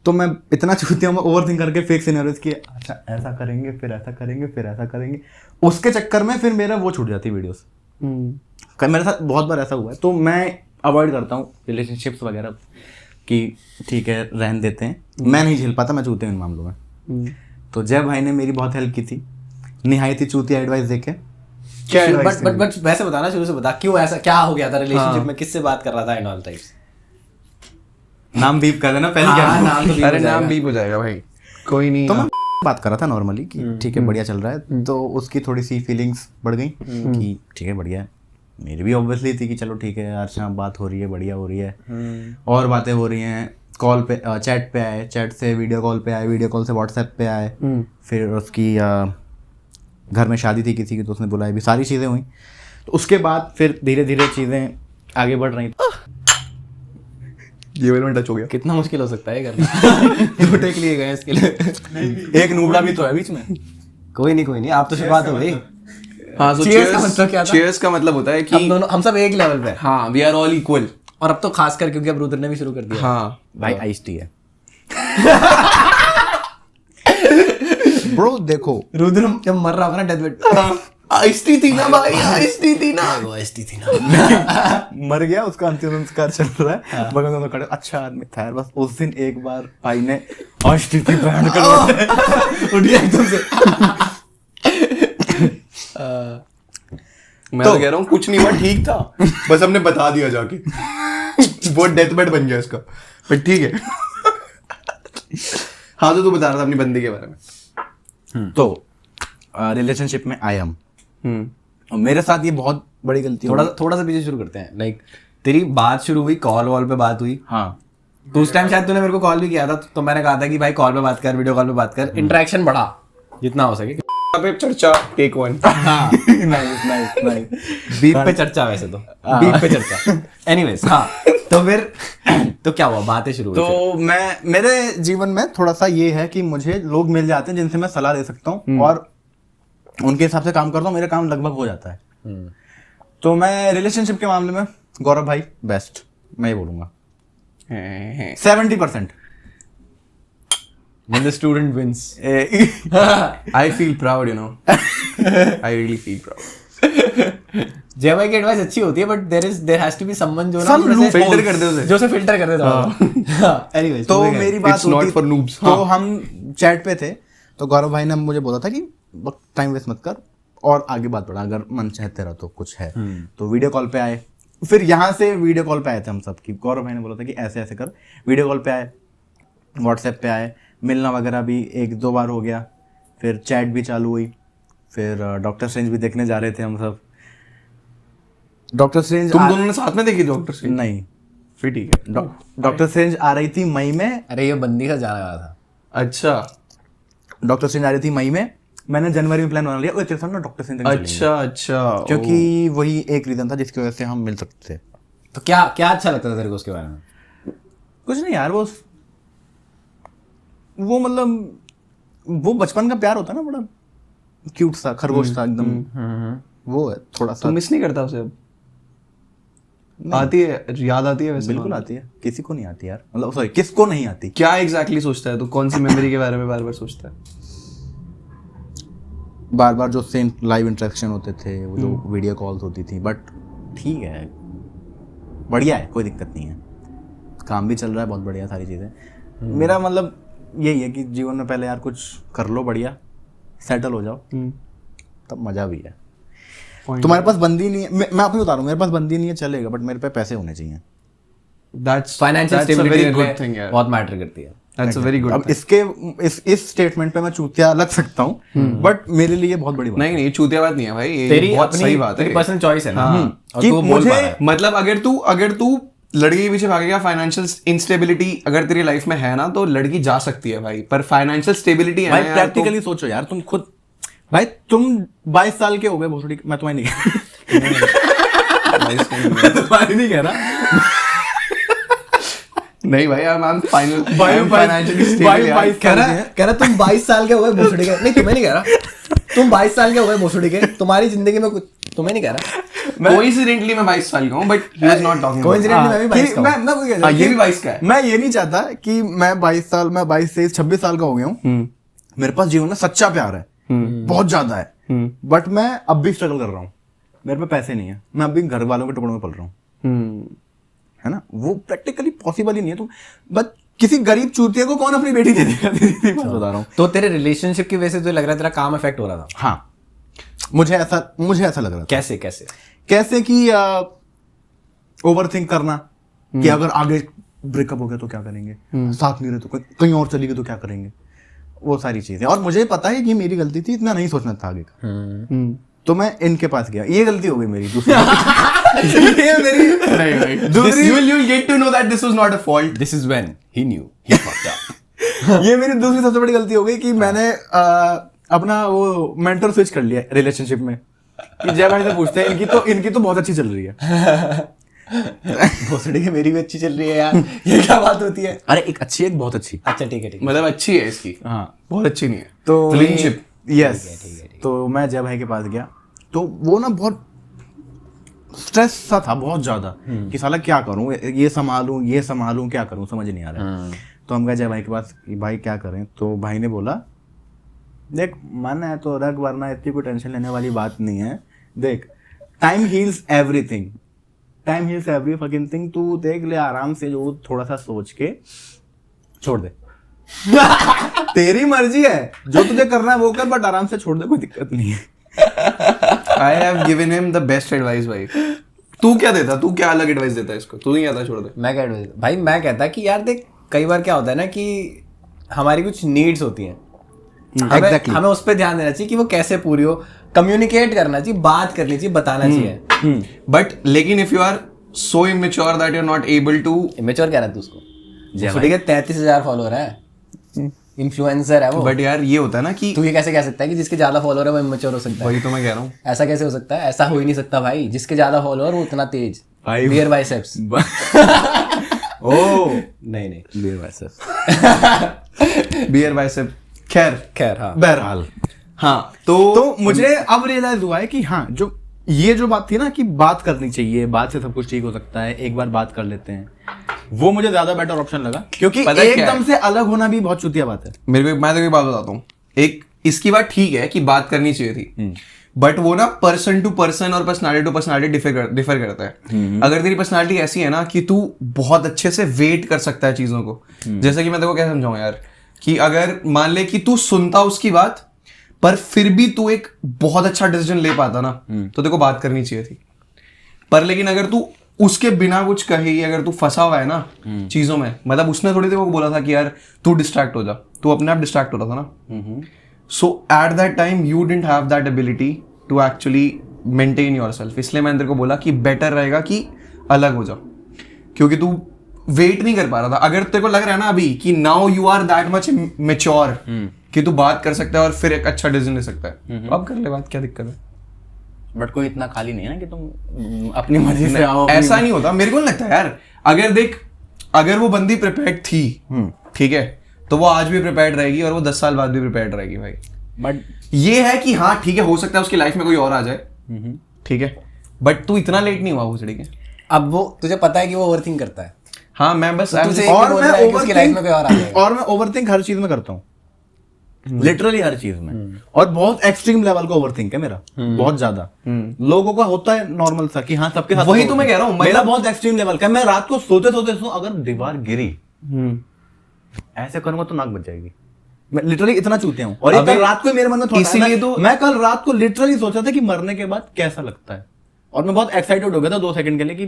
तो मैं इतना चूतिया हूँ, मैं ओवरथिंक करके फेक सिनेरियोस की, अच्छा ऐसा करेंगे, फिर ऐसा करेंगे, फिर ऐसा करेंगे, उसके चक्कर में फिर मेरा वो छूट जाती है वीडियोस। मेरे साथ बहुत बार ऐसा हुआ है, तो मैं अवॉइड करता हूँ रिलेशनशिप्स वगैरह कि ठीक है रहने देते हैं। मैं नहीं झेल पाता, मैं चूतिया इन मामलों में। तो जय भाई ने मेरी बहुत हेल्प की थी, निहायती चूतिया एडवाइस देके। बट वैसे बताना, शुरू से बता, क्यों ऐसा क्या हो गया था रिलेशनशिप में, किससे बात कर रहा था एंड ऑल टाइप्स? नाम बीप कर देना पहले। क्या नाम तो अरे नाम भी हो जाएगा भाई, कोई नहीं। तो मैं बात कर रहा था नॉर्मली कि ठीक है बढ़िया चल रहा है, तो उसकी थोड़ी सी फीलिंग्स बढ़ गई कि ठीक है बढ़िया है। मेरी भी ऑब्वियसली थी कि चलो ठीक है अच्छा बात हो रही है, बढ़िया हो रही है, और बातें हो रही हैं। कॉल पे चैट पे आए, चैट से वीडियो कॉल पे आए, वीडियो कॉल से व्हाट्सएप पे आए, फिर उसकी घर में शादी थी किसी की, तो उसने बुलाया भी, सारी चीज़ें हुई। तो उसके बाद फिर धीरे धीरे चीज़ें आगे बढ़ रही। ये वाला टच हो गया। कितना मुश्किल हो सकता है करना? 2 टेक लिए गए इसके लिए। एक नूबड़ा भी तो है बीच में। कोई नहीं, आप तो शुरुआत हो गई। हाँ, so Cheers का मतलब क्या था? cheers का मतलब होता है कि हम दोनों, हम सब एक लेवल पे हैं। हाँ, वी आर ऑल इक्वल। और अब तो खासकर क्योंकि अब रुद्र ने भी शुरू कर दिया। हाँ भाई आइस टी है ब्रो। देखो रुद्र जब मर रहा होगा ना डेथ बेड, आइस टी थी ना भाई, आइस टी थी ना। वो आइस-टी थी ना। मर गया, उसका अंतिम संस्कार चल रहा है, बगल में खड़े, अच्छा आदमी था यार। बस उस दिन एक बार भाई ने आइस टी बैंड कर उठ गया एकदम से। मैं तो कह रहा हूँ कुछ नहीं हुआ, ठीक था, बस हमने बता दिया जाके। वो डेथ बेड बन गया इसका, बट ठीक है। हाँ, तो तू बता रहा था अपनी बंदी के बारे में। तो रिलेशनशिप में आई एम, और मेरे साथ ये बहुत बड़ी गलती थोड़ा सा पीछे शुरू करते हैं। लाइक तेरी बात शुरू हुई, कॉल वॉल पे बात हुई। हाँ, तो उस टाइम शायद तूने मेरे को कॉल भी किया था, तो मैंने कहा था कि भाई कॉल पे बात कर, वीडियो कॉल पे बात कर, इंटरेक्शन बढ़ा जितना हो सके। पे चर्चा टेक 1। नाइस। बीप पे चर्चा, वैसे तो बीप पे चर्चा। एनीवेज, हाँ, तो फिर तो क्या हुआ, बातें शुरू हुई। तो मेरे जीवन में थोड़ा सा ये है कि मुझे लोग मिल जाते हैं जिनसे मैं सलाह ले सकता हूँ और उनके हिसाब से काम करता हूँ, मेरा काम लगभग हो जाता है। तो मैं रिलेशनशिप के मामले में गौरव भाई बेस्ट, मैं ये बोलूंगा 70%। When the student wins. I feel proud, you know. I really feel proud. जय भाई की एडवाइस अच्छी होती है, but there has to be someone जो ना Some अपने से filter कर दे उसे। जो उसे फिल्टर कर देता है। Anyways, तो moving on. मेरी बात It's not for noobs. तो हम चैट पे थे, तो गौरव भाई ने मुझे बोला था कि टाइम वेस्ट मत कर और आगे बात बढ़ा, अगर मन चाहे तेरा तो कुछ है। तो वीडियो कॉल पे आए, फिर यहाँ से वीडियो कॉल पे आए थे हम सब की। गौरव भाई ने बोला था कि ऐसे ऐसे कर, वीडियो कॉल पे आए, व्हाट्सएप पे आए, मिलना वगैरह भी 1-2 बार हो गया, फिर चैट भी चालू हुई, फिर डॉक्टर स्ट्रेंज भी देखने जा रहे थे हम सब। डॉक्टर स्ट्रेंज तुम दोनों ने साथ में देखी डॉक्टर स्ट्रेंज? नहीं, फिर ठीक है। डॉक्टर स्ट्रेंज आ रही थी मई में। अरे ये बंदी का जाना रहा था। अच्छा डॉक्टर स्ट्रेंज आ रही थी मई में, मैंने जनवरी में प्लान बना लिया, तेरे साथ ना डॉक्टर स्ट्रेंज देखने चलेंगे। अच्छा, क्योंकि वही एक रीजन था जिसकी वजह से हम मिल सकते थे। तो क्या क्या अच्छा लगता था तेरे को उसके बारे में? कुछ नहीं यार, वो मतलब वो बचपन का प्यार होता है ना, बड़ा क्यूट सा खरगोश था एकदम। वो है थोड़ा सा। तुम मिस नहीं करता उसे अब? आती है, याद आती है वैसे? बिल्कुल आती है, किसी को नहीं आती यार, मतलब सॉरी किसको नहीं आती। क्या एग्जैक्टली सोचता है तू? कौन सी मेमोरी के बारे में बार बार सोचता है? बार बार जो सेम लाइव इंटरेक्शन होते थे, वो जो वीडियो कॉल्स होती थी, बट ठीक है, बढ़िया है, कोई दिक्कत नहीं है, काम भी चल रहा है बहुत बढ़िया, सारी चीज़ें। मेरा मतलब यही है कि जीवन में पहले यार कुछ कर लो, बढ़िया सेटल हो जाओ, तब मज़ा भी है। तुम्हारे पास बंदी नहीं है, मैं आपको बता रहा हूँ, मेरे पास बंदी नहीं है चलेगा, बट मेरे पे पैसे होने चाहिए। फाइनेंशियल स्टेबिलिटी गुड थिंग यार। बहुत मैटर करती है। That's a very good. अब इसके इस स्टेटमेंट पे मैं चूतिया लग सकता हूँ, बट मेरे लिए बहुत बड़ी बात नहीं नहीं, चूतिया बात नहीं है भाई, ये तेरी बहुत सही बात है। पर्सनल चॉइस है ना, और कि तू बोल मुझे- पा रहा है। मतलब अगर तू लड़की के पीछे भागेगा, फाइनेंशियल इंस्टेबिलिटी अगर तेरी लाइफ में है ना, तो लड़की जा सकती है भाई, पर फाइनेंशियल स्टेबिलिटी है भाई ना यार, तो प्रैक्टिकली सोचो यार, तुम खुद भाई तुम 22 साल के हो गए भोसड़ी, मैं तुम्हारी नहीं मैं तुम्हारी नहीं कह रहा नहीं भाई, आई एम फाइनल भाई फाइनेंशियली भाई स्टेबल। कह रहा तुम 22 साल के हो गए भोसड़ी के, नहीं तुम्हें नहीं कह रहा, तुम 22 साल के हो गए भोसड़ी के, तुम्हारी जिंदगी में कुछ, तुम्हें नहीं कह रहा, कोइंसिडेंटली मैं 22 साल का हूं, but he is not talking. Coincidentally मैं भी 22 का हूं। मैं वही कह रहा हाँ, हूं ये कि भी 22 का है। मैं ये नहीं चाहता कि मैं 22 से 26 साल का हो गया हूँ, मेरे पास जीवन में सच्चा प्यार है, बहुत ज्यादा है, बट मैं अब भी स्ट्रगल कर रहा हूँ, मेरे पे पैसे नहीं है, मैं अभी घर वालों के टुकड़ों में पल रहा हूँ, है ना, वो प्रैक्टिकली पॉसिबल ही नहीं है। तुम बस किसी गरीब चूतिया को कौन अपनी बेटी दे देगा, सीधी बात बता रहा हूँ। तो तेरे रिलेशनशिप की वजह से तुझे लग रहा है तेरा काम इफेक्ट हो रहा था? हाँ, मुझे ऐसा लग रहा था। कैसे? कैसे कि ओवर थिंक करना कि अगर आगे ब्रेकअप हो गया तो क्या करेंगे, साथ नहीं रहे तो कहीं और चली गई तो क्या करेंगे, वो सारी चीजें। और मुझे पता है कि मेरी गलती थी, इतना नहीं सोचना था आगे का, तो मैं इनके पास गया, ये गलती हो गई मेरी दूसरी ये मेरी नहीं भाई, you will get to know that this was not a fault. This is when he knew he fucked up. ये मेरी दूसरी सबसे बड़ी गलती हो गई कि मैंने अपना वो मेंटर स्विच कर लिया रिलेशनशिप में, कि जय भाई से पूछते हैं इनकी तो बहुत अच्छी चल रही है। भोसड़ी की मेरी भी अच्छी चल रही है यार, ये क्या बात होती है? अरे एक अच्छी, एक बहुत अच्छी। अच्छा ठीक है मतलब अच्छी है इसकी, हाँ, बहुत अच्छी नहीं है तो रिलेशनशिप। यस, तो मैं जय भाई के पास गया, तो वो ना बहुत स्ट्रेस सा था, बहुत ज्यादा, कि साला क्या करूं, ये संभालूं क्या करूं, समझ नहीं आ रहा। तो हम गए जय भाई के पास कि भाई क्या करें, तो भाई ने बोला देख मन है तो रख, वरना इतनी कोई टेंशन लेने वाली बात नहीं है, देख time heals everything, time heals every fucking thing, तू देख ले आराम से, जो थोड़ा सा सोच के छोड़ दे तेरी मर्जी है, जो तुझे करना है वो कर, बट आराम से छोड़ दे, कोई दिक्कत नहीं है। I have given him the best advice भाई। तू क्या देता, तू क्या अलग एडवाइस देता है इसको? तू नहीं कहता छोड़ दे? मैं क्या advice भाई, मैं कहता कि यार देख, कई बार क्या होता है ना कि हमारी कुछ नीड्स होती हैं, हमें उस पर ध्यान देना चाहिए कि वो कैसे पूरी हो, कम्युनिकेट करना चाहिए, बात करनी चाहिए, बताना चाहिए। बट लेकिन if you are so immature that you are not able to, immature कह रहा है तू उसको? ठीक है, 33,000 फॉलोअर है, इन्फ्लुएंसर है वो, बट यार ये होता है ना कि तू ये कैसे कह सकता है कि जिसके ज्यादा फॉलोअर है वो इमेच्योर हो सकता है? वही तो मैं कह रहा हूँ। ऐसा कैसे हो सकता है? ऐसा हो ही नहीं सकता भाई, जिसके ज्यादा फॉलोअर वो उतना तेज। Beer biceps. ओ नहीं बियर बाइसेप। खैर हाँ, बहरहाल, हाँ, तो मुझे अब रियलाइज हुआ है कि हाँ, जो बात थी ना कि बात करनी चाहिए, बात से सब कुछ ठीक हो सकता है, एक बार बात कर लेते हैं, वो मुझे ज्यादा बेटर ऑप्शन लगा, क्योंकि पता है क्या एकदम से अलग होना भी बहुत चुतिया बात है। मैं तो एक बात बताता हूँ, एक इसकी बात ठीक है कि बात करनी चाहिए थी, बट वो ना पर्सन टू पर्सन और पर्सनालिटी टू पर्सनालिटी डिफर करता है। अगर तेरी पर्सनालिटी ऐसी है ना कि तू बहुत अच्छे से वेट कर सकता है चीजों को, जैसे कि मैं तेरे को क्या समझाऊं यार, कि अगर मान ले कि तू सुनता उसकी बात, पर फिर भी तू एक बहुत अच्छा डिसीजन ले पाता ना, तो तेरे को बात करनी चाहिए थी। पर लेकिन अगर तू उसके बिना कुछ कहे, अगर तू फंसा हुआ है ना चीजों में, मतलब उसने थोड़ी देर को बोला था कि यार तू डिस्ट्रैक्ट हो जा, तू अपने आप डिस्ट्रैक्ट हो रहा था ना, so at that time you didn't have that ability to actually maintain yourself. इसलिए मैंने तेरे को बोला कि बेटर रहेगा कि अलग हो जा, क्योंकि तू वेट नहीं कर पा रहा था। अगर तेरे को लग रहा है ना अभी कि now you are that much mature कि तू बात कर सकता है और फिर एक अच्छा डिसीजन ले सकता है, तो अब कर ले बात, क्या दिक्कत है? बट कोई इतना खाली नहीं है ना कि तुम अपनी मर्जी से आओ। ऐसा नहीं होता, मेरे को नहीं लगता यार। अगर देख, अगर वो बंदी प्रिपेयर्ड थी, ठीक है, तो वो आज भी प्रिपेयर्ड रहेगी और वो 10 साल बाद भी प्रिपेयर्ड रहेगी भाई। बट ये है कि हाँ ठीक है, हो सकता है उसकी लाइफ में कोई और आ जाए, ठीक है, बट तू इतना लेट नहीं हुआ वो चढ़ी के। अब वो तुझे पता है कि वो ओवरथिंक करता है, हाँ, मैं बस और मैं ओवरथिंक हर चीज में करता हूँ, लिटरली हर चीज में, और बहुत एक्सट्रीम लेवल का ओवरथिंक है मेरा, बहुत ज्यादा। लोगों का होता है नॉर्मल सा कि हाँ सबके साथ, वही तो मैं कह रहा हूँ, मेरा बहुत एक्सट्रीम लेवल का। मैं रात को सोते अगर दीवार गिरी, ऐसे करूंगा तो नाक बच जाएगी। मैं लिटरली इतना चूते हूँ। और कल रात को मेरे मन में थॉट आया, इसीलिए तो मैं कल रात को लिटरली सोचा था कि मरने के बाद कैसा लगता है, और मैं बहुत एक्साइटेड हो गया था 2 सेकंड के लिए कि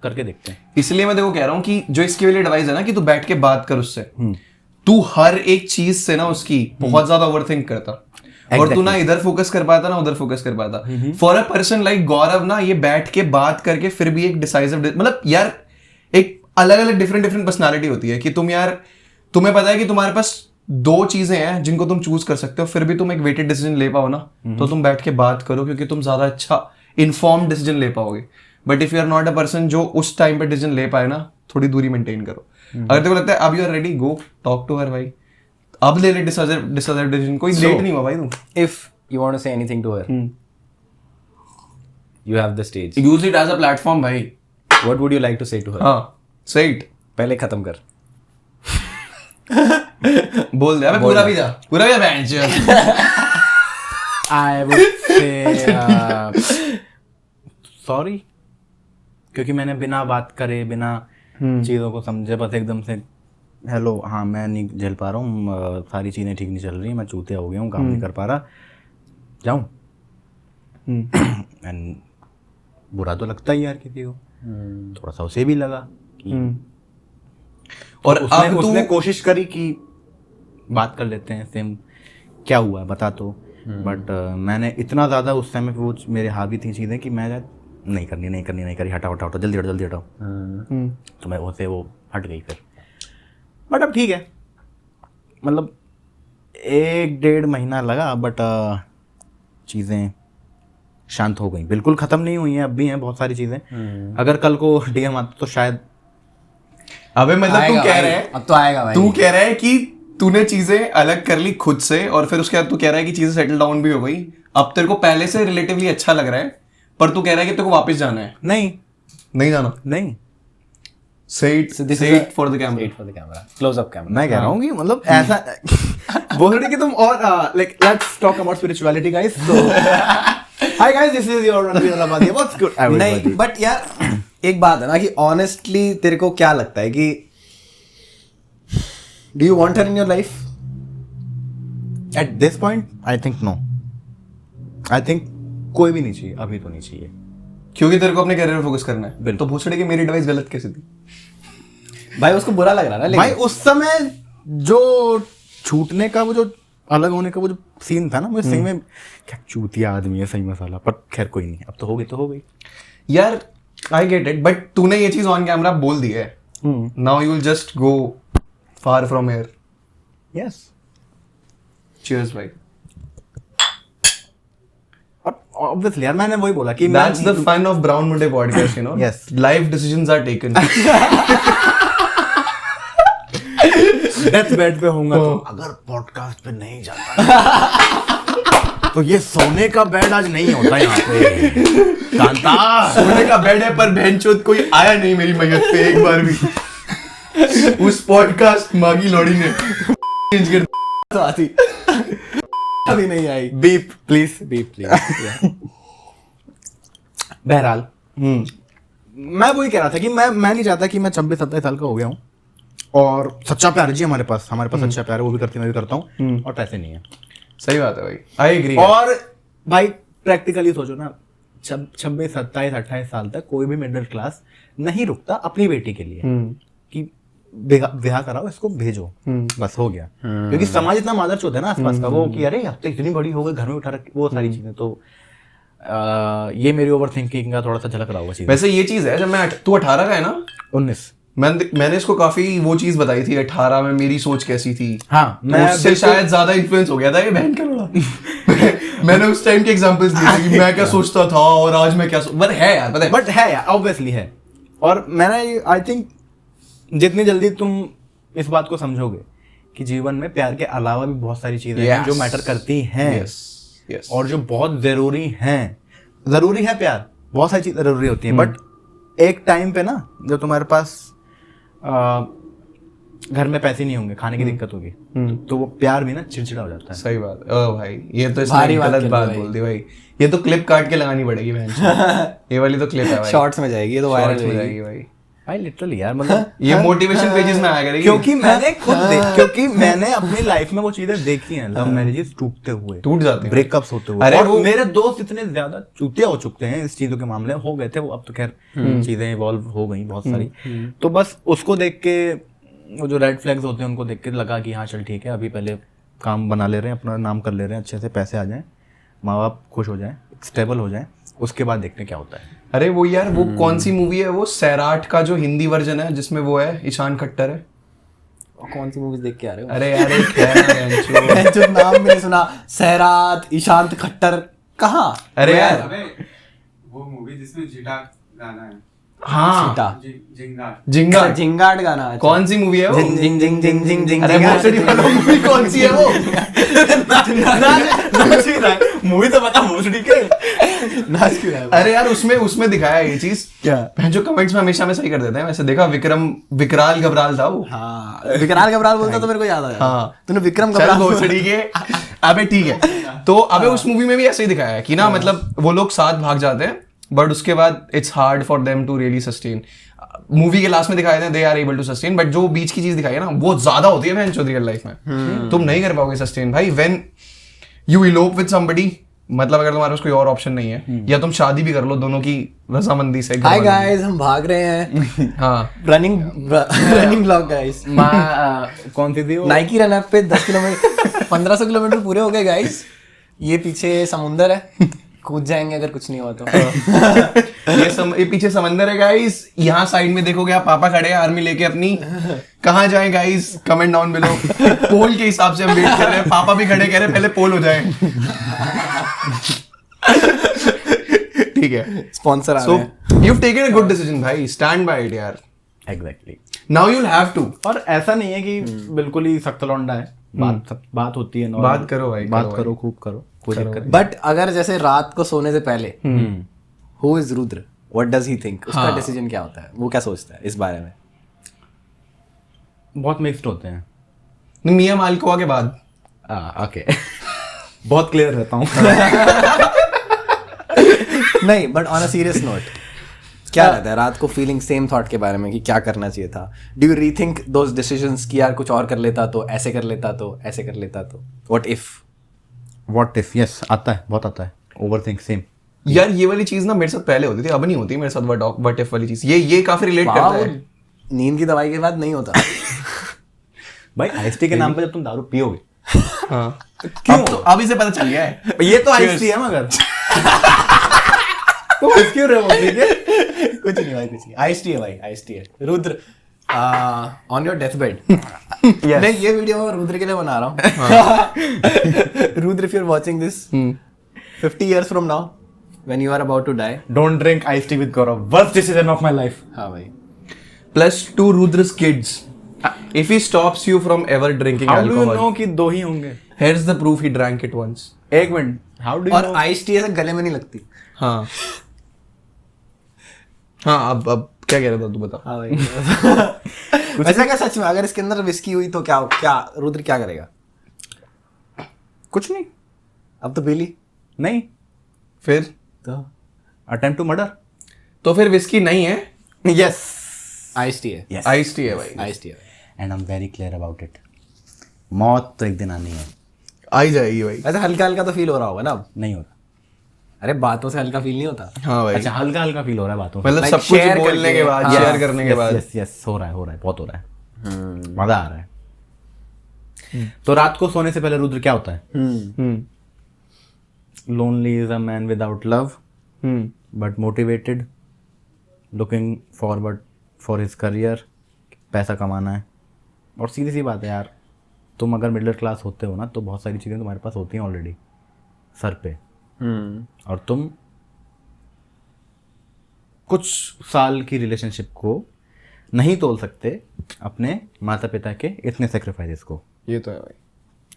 करके देखते हैं। इसलिए मैं देखो कह रहा हूँ कि जो इसके लिए एडवाइस है ना कि तू बैठ के बात कर उससे, तू हर एक चीज से ना उसकी बहुत ज्यादा ओवरथिंक करता और तू ना इधर फोकस कर पाता ना उधर फोकस कर पाता. फॉर अ पर्सन लाइक गौरव ना ये बैठ के बात करके फिर भी एक डिसाइसिव मतलब यार एक अलग अलग डिफरेंट पर्सनालिटी होती है कि तुम यार तुम्हें पता है कि तुम्हारे पास 2 चीजें हैं जिनको तुम चूज कर सकते हो फिर भी तुम एक वेटेड डिसीजन ले पाओ ना तो तुम बैठ के बात करो क्योंकि तुम ज्यादा अच्छा इन्फॉर्म्ड डिसीजन ले पाओगे. But if you are not a person जो उस टाइम पे डिसीजन ले पाए ना थोड़ी दूरी मेंटेन करो. अगर तेरे को लगता है अब you are ready go talk to her भाई अब ले ले डिसाइसिव डिसीजन. कोई लेट नहीं हुआ भाई. तू If you want to say anything to her, you have the stage. Use it as a platform भाई. What would you like to say to her? हाँ say it. पहले खत्म कर. बोल दे. अबे पूरा भी जा bench. I would say sorry क्योंकि मैंने बिना बात करे बिना चीज़ों को समझे बस एकदम से हेलो हाँ मैं नहीं झेल पा रहा हूँ सारी चीज़ें ठीक नहीं चल रही मैं चूतिया हो गया हूँ काम नहीं कर पा रहा जाऊँ एंड बुरा तो लगता ही यार किसी को थोड़ा सा उसे भी लगा कि और तो अब उसने कोशिश करी कि बात कर लेते हैं सेम क्या हुआ बता तो बट मैंने इतना ज़्यादा उस समय वो मेरे हावी थी चीज़ें कि मैं नहीं करी हटाओ जल्दी हटाओ तो मैं वैसे वो हट गई फिर. बट अब ठीक है मतलब 1-1.5 महीना लगा बट चीज़ें शांत हो गई. बिल्कुल ख़त्म नहीं हुई हैं अब भी हैं बहुत सारी चीज़ें. अगर कल को DM आता तो शायद अबे मतलब तू कह रहा है अब तो आएगा भाई. तू कह रहा है कि तूने चीजें अलग कर ली खुद से और फिर उसके बाद तू कह रहा है कि चीजें सेटल डाउन भी हो गई. अब तेरे को पहले से रिलेटिवली अच्छा लग रहा है पर तू कह रहा है कि तेरे को वापस जाना है. नहीं जाना. नहीं Say it for the camera. Say it for the camera. Close up camera. मैं कह रहा हूँ कि मतलब ऐसा बोल रहे कि तुम और like let's talk about spirituality guys. So hi guys this is your Ranveer Labadiya. What's good? नहीं बट यार एक बात है ना कि ऑनेस्टली तेरे को क्या लगता है कि do you want her in your life? At this point I think no. I think कोई भी नहीं चाहिए अभी तो नहीं चाहिए क्योंकि तेरे को अपने करियर में फोकस करना है. तो पूछ रहे कि मेरी एडवाइस गलत कैसे थी. भाई उसको बुरा लग रहा है ना भाई उस समय जो छूटने का वो जो अलग होने का वो जो सीन था ना मुझे सही में क्या चूतिया आदमी है सही मसाला पर खैर कोई नहीं अब तो हो गई यार आई गेट इट बट तूने ये चीज ऑन कैमरा बोल दी है. Now you will just go far from here. Yes cheers भाई. ऑब्वियसली यार मैंने वही बोला कि That's the fun of Brown Monday podcast, you know. Yes. Life decisions are taken. Death bed पे होऊंगा तो अगर पॉडकास्ट पे नहीं जाता तो ये सोने का बेड आज नहीं होता यहाँ पे. कांता सोने का बेड है पर बहनचोद कोई आया नहीं मेरी मैयत पे एक बार भी. उस पॉडकास्ट मागी लौड़ी ने चेंज कर तो आती अभी नहीं आई. बीप प्लीज बहरहाल मैं वही कह रहा था कि मैं नहीं चाहता कि मैं 26-27 साल का हो गया हूँ और सच्चा प्यार जी हमारे पास सच्चा प्यार है वो भी करती मैं भी करता हूँ और पैसे नहीं है. सही बात है भाई. I agree. और भाई प्रैक्टिकली सोचो ना 26-27-28 साल तक कोई भी मिडिल क्लास नहीं रुकता अपनी बेटी के लिए कि ब्याह कराओ इसको भेजो बस हो गया. क्योंकि समाज इतना मादरचोद है ना आसपास का वो कि अरे अब तो इतनी बड़ी हो गई घर में उठा रख वो सारी चीजें. तो ये मेरी ओवर थिंकिंग का थोड़ा सा झलक रहा होगा चीज. वैसे ये चीज है जब मैं तू 18 का है ना 19 मैंने इसको काफी वो चीज बताई थी 18 में मेरी सोच कैसी थी. हाँ मैं उससे शायद ज्यादा इन्फ्लुएंस हो गया था ये बहन का लोड़ा. मैंने उस टाइम के एग्जांपल्स दिए थे कि मैं क्या सोचता था और आज मैं क्या बट है यार पता है. बट है यार ऑब्वियसली है. और मैंने आई थिंक जितनी जल्दी तुम इस बात को समझोगे कि जीवन में प्यार के अलावा भी बहुत सारी चीजें हैं जो मैटर करती हैं और जो बहुत जरूरी है प्यार बहुत सारी चीजें जरूरी होती हैं. बट एक टाइम पे ना जब तुम्हारे पास घर में पैसे नहीं होंगे खाने की दिक्कत होगी तो वो प्यार भी ना चिड़चिड़ा हो जाता है. सही बात. ओ भाई ये तो इसने गलत बात बोल दी भाई. ये तो क्लिप काट के लगानी पड़ेगी बहन. ये वाली तो क्लिप है भाई. शॉर्ट्स में जाएगी ये तो वायरल हो जाएगी भाई. भाई लिटरली यार मतलब ये मोटिवेशन पेजेस में आया करेगी क्योंकि मैंने अपनी लाइफ में वो चीजें देखी हैं. लव मैरिजेस टूटते हुए टूट जाते हैं ब्रेकअप्स होते हुए. और मेरे दोस्त इतने ज्यादा चूतिया हो चुके हैं इस चीजों के मामले हो गए थे वो अब तो खैर चीजें इवॉल्व हो गई बहुत सारी. तो बस उसको देख के वो जो रेड फ्लैग्स होते हैं उनको देख के लगा कि हाँ चल ठीक है, अभी पहले काम बना ले रहे हैं, अपना नाम कर ले रहे हैं, अच्छे से पैसे आ जाएं, माँ बाप खुश हो जाएं, स्टेबल हो जाएं, उसके बाद देखते हैं क्या होता है। अरे वो यार वो कौन सी मूवी है वो, सैराट का जो हिंदी वर्जन है जिसमें वो है ईशान खट्टर है। कौन सी मूवीज देख के आ रहे हो? अरे यार एक है मैं जो नाम मैंने सुना, सैराट, ईशांत खट्टर, कहाँ? अरे यार अबे वो मूवी जिसमें जीटा गाना है, हाँ सीता। जिंगाट। जिंगा। जिंगाट गाना है। कौन सी मूवी है वो? जिंग जिंग जिंग जिंग जिंग जिंग अरे जिंगाट। भोसड़ी वाला मूवी कौन सी है वो? मूवी तो बता भोसड़ी के। नाच क्यों रहा है? अरे यार उसमें दिखाया है ये चीज क्या? जो कमेंट्स में हमेशा में सही कर देते हैं। वैसे देखा विकराल घबराल था वो। हाँ, विकराल घबराल बोलता तो मेरे को याद आया। हाँ। तूने विक्रम चल घबराल भोसड़ी के। अबे ठीक है, तो अबे उस मूवी में भी ऐसे ही दिखाया है कि ना मतलब वो लोग साथ भाग जाते हैं बट उसके बाद it's hard for them to really sustain. Movie के लास्ट में दिखाए थे they are able to sustain, but जो बीच की चीज दिखाई है ना वो ज्यादा होती है बहन रियल लाइफ में। तुम नहीं कर पाओगे सस्टेन भाई when you elope with somebody. मतलब अगर तुम्हारे पास कोई और ऑप्शन नहीं है या तुम शादी भी कर लो दोनों की रजामंदी से। हाय गाइस, हम भाग रहे हैं। हाँ रनिंग ब्लॉग गाइस। कौन सी थी वो? नाइकी रन अप पे 10 किलोमीटर 1500 किलोमीटर पूरे हो गए गाइस। ये पीछे समुंदर है, कूद जाएंगे अगर कुछ नहीं हुआ तो। ये पीछे समंदर है गाइस। यहाँ साइड में देखोगे आप पापा खड़े हैं आर्मी लेके अपनी। कहाँ जाएं गाइस, कमेंट डाउन बिलो। पोल के हिसाब से हम वेट कर रहे हैं, पापा भी खड़े कह रहे हैं पहले पोल हो जाए। ठीक है, स्पॉन्सर आ सो रहे हैं। You taken a good decision भाई, स्टैंड बाय इट यार। Exactly. Now you will have to. और ऐसा नहीं है कि बिल्कुल ही सख्त लौंडा है, बात होती है normal। बात करो भाई, बात करो करो, खूब करो, कोई दिक्कत नहीं। बट अगर जैसे रात को सोने से पहले who is Rudra, what does he think, उसका डिसीजन क्या होता है, वो क्या सोचता है इस बारे में? बहुत मिक्स्ड होते हैं। मियां मालकोवा के बाद ओके। बहुत क्लियर रहता हूँ। नहीं, but on a serious note, क्या रहता है रात को फीलिंग सेम थॉट के बारे में कि क्या करना चाहिए था? Do you rethink those decisions कि यार कुछ और कर लेता तो, ऐसे कर लेता तो, ऐसे कर लेता तो, व्हाट इफ? यस, आता है, बहुत आता है। Overthink same. यार ये वाली चीज ना मेरे साथ पहले होती थी, अब नहीं होती मेरे साथ। व्हाट इफ वाली चीज ये काफी रिलेट करता है। नींद की दवाई के बाद नहीं होता। भाई आइसटी के नाम पे जब तुम दारू पियोगे, हाँ क्यों? अभी से पता चल गया है। ये तो आइसटी है मगर। तो हंस क्यों रहे हो? ठीक है, कुछ नहीं भाई, कुछ नहीं। आइसटी है भाई, आइसटी है। Rudra on your death bed. नहीं, ये वीडियो मैं रुद्र के लिए बना रहा हूँ। Rudra, if you are watching this 50 years from now when you are about to die, don't drink ice tea with Gaurav, worst decision of my life. हाँ भाई। Plus to Rudra's kids. If he stops you from ever drinking how do you alcohol, no कि दो ही होंगे? here's the proof he drank it once. एक minute, how do you और no? Ice tea ऐसे गले में नहीं लगती। हाँ हाँ, अब क्या कह रहा था तू बता। हाँ भाई। वैसे क्या सच में अगर इसके अंदर विस्की हुई तो क्या क्या रुद्र क्या करेगा? कुछ नहीं। अब तो बिली नहीं, फिर तो अटेम्प्ट टू मर्डर। तो फिर विस्की नहीं है, यस, आइस टी है। यस, आइस टी है भाई। आइस टी है। And I am very clear about it. मौत तो एक दिन आनी है। आ ही जाएगी भाई। वैसे हल्का हल्का तो फील हो रहा होगा ना अब? नहीं होता। अरे बातों से हल्का फील नहीं होता। हाँ भाई, अच्छा, हल्का हल्का फील हो रहा है बातों से। मतलब Like सब कुछ share बोलने करके, के बाद, हाँ, शेयर करने के बाद। यस यस, हो रहा है, बहुत हो रहा है। मजा आ रहा है। तो रात को सोने से पहले रुद्र क्या होता है? Lonely is a man without love but motivated, looking forward for his career. पैसा कमाना है। और सीधी सी बात है यार, तुम अगर मिडिल क्लास होते हो ना तो बहुत सारी चीज़ें तुम्हारे पास होती हैं ऑलरेडी सर पे, और तुम कुछ साल की रिलेशनशिप को नहीं तोल सकते अपने माता पिता के इतने सेक्रीफाइसेस को। ये तो है भाई।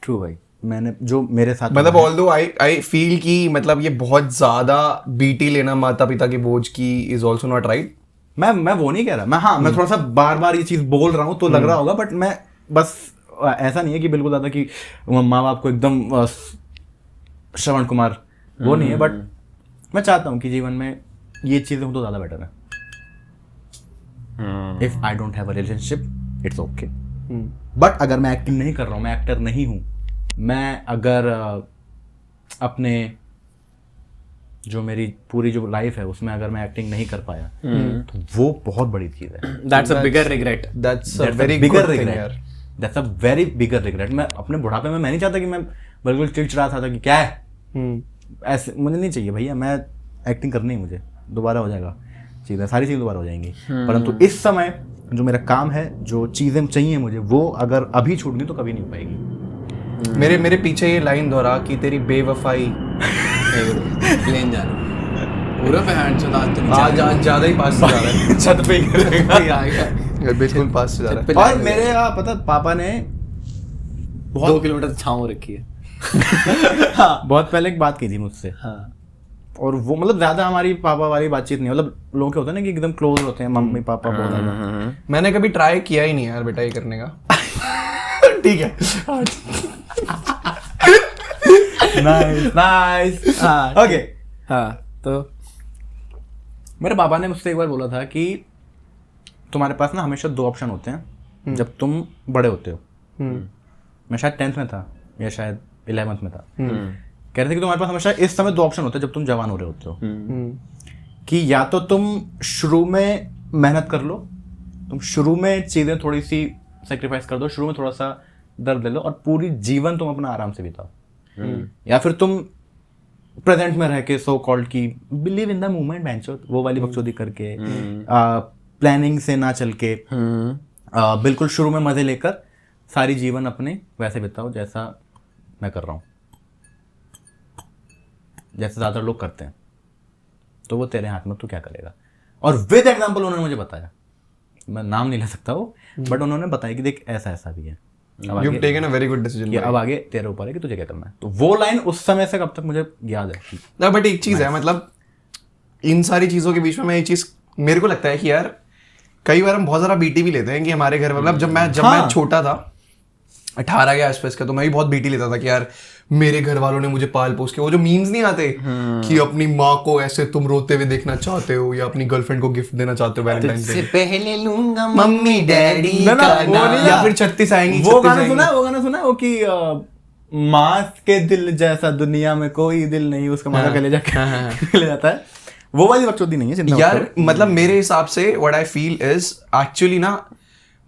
ट्रू भाई। मैंने जो मेरे साथ मतलब ऑल्दो आई फील कि मतलब ये बहुत ज्यादा बीटी लेना माता पिता के बोझ की इज ऑल्सो नॉट राइट। मैं वो नहीं कह रहा, मैं थोड़ा सा बार बार ये चीज़ बोल रहा हूँ तो लग रहा होगा, बट मैं बस ऐसा नहीं है कि बिल्कुल ज़्यादा कि माँ बाप को एकदम श्रवण कुमार वो नहीं है, बट मैं चाहता हूँ कि जीवन में ये चीज़ें हो तो ज़्यादा बेटर है। If I don't have a relationship it's okay, but अगर मैं एक्टिंग नहीं कर रहा हूँ, मैं एक्टर नहीं हूँ, मैं अगर अपने जो मेरी पूरी जो लाइफ है उसमें अगर मैं एक्टिंग नहीं कर पाया तो वो बहुत बड़ी चीज़ है। That's a bigger regret. That's a very bigger regret. That's a very bigger regret. मैं अपने बुढ़ापे में मैं नहीं चाहता कि मैं बिल्कुल चिड़चिड़ा था कि क्या है ऐसे, मुझे नहीं चाहिए भैया, मैं एक्टिंग करनी है, मुझे दोबारा हो जाएगा चीज़ें, सारी चीज़ें दोबारा हो जाएंगी। परंतु इस समय जो मेरा काम है, जो चीज़ें चाहिए मुझे, वो अगर अभी छूट गई तो कभी नहीं हो पाएगी। मेरे पीछे ये लाइन दोहरा कि तेरी बेवफाई प्लेन जा रहा पूरा पे हैंड चला आज ज्यादा ही पास से जा रहा है। छत पे ही करेगा। आएगा बिल्कुल पास से जा रहा है। और मेरे पता पापा ने 2 किलोमीटर छाँव रखी है। बहुत पहले एक बात की थी मुझसे, हाँ और वो मतलब ज्यादा हमारी पापा वाली बातचीत नहीं, मतलब लोगों के होते हैं ना कि एकदम क्लोज होते हैं, मम्मी पापा बहुत ज्यादा। मैंने कभी ट्राई किया ही नहीं यार बेटा ये करने का। ठीक है। Nice nice. हाँ ओके, हाँ तो मेरे पापा ने मुझसे एक बार बोला था कि तुम्हारे पास ना हमेशा 2 ऑप्शन होते हैं जब तुम बड़े होते हो। मैं शायद 10th में था या शायद 11th में था। कह रहे थे कि तुम्हारे पास हमेशा इस समय 2 ऑप्शन होते हैं जब तुम जवान हो रहे होते हो, कि या तो तुम शुरू में मेहनत कर लो, तुम शुरू में चीज़ें थोड़ी सी सेक्रीफाइस कर दो, शुरू में थोड़ा सा दर्द ले लो और पूरी जीवन तुम अपना आराम से बिताओ, या फिर तुम प्रेजेंट में रह के सो कॉल्ड की बिलीव इन द मूवमेंट बेंचो, वो वाली बकचोदी करके प्लानिंग से ना चल के बिल्कुल शुरू में मजे लेकर सारी जीवन अपने वैसे बिताओ जैसा मैं कर रहा हूँ, जैसे ज़्यादा लोग करते हैं। तो वो तेरे हाथ में, तू क्या करेगा। और विद एग्जाम्पल उन्होंने मुझे बताया, मैं नाम नहीं ले सकता वो, बट उन्होंने बताया कि देख ऐसा ऐसा भी है, You've taken a very good decision. कि अब आगे तेरे ऊपर है कि तुझे क्या करना है। तो वो लाइन उस समय से कब तक मुझे याद है। ना बट एक चीज है, मतलब इन सारी चीजों के बीच में मैं ये चीज मेरे को लगता है कि यार कई बार हम बहुत ज्यादा बीटी भी लेते हैं कि हमारे घर में, मतलब जब मैं छोटा था 18 के आसपास का, तो मैं भी बहुत बीटी लेता था कि यार मेरे घर वालों ने मुझे पाल पोस के, वो जो मीम्स नहीं आते कि अपनी माँ को ऐसे तुम रोते हुए देखना चाहते हो या अपनी गर्लफ्रेंड को गिफ्ट देना चाहते हो वैलेंटाइन डे, पहले लूंगा मम्मी डैडी ना, ना, वो नहीं, या फिर 36 आएंगी, वो 36 गाना आएंगी। सुना है, वो गाना सुना है वो कि माँ के दिल जैसा दुनिया में कोई दिल नहीं, उसका माँ गले जाके ले जाता है। वो वाली बकचोदी नहीं है चिंता यार मत मतलब मेरे हिसाब से what I feel is actually ना,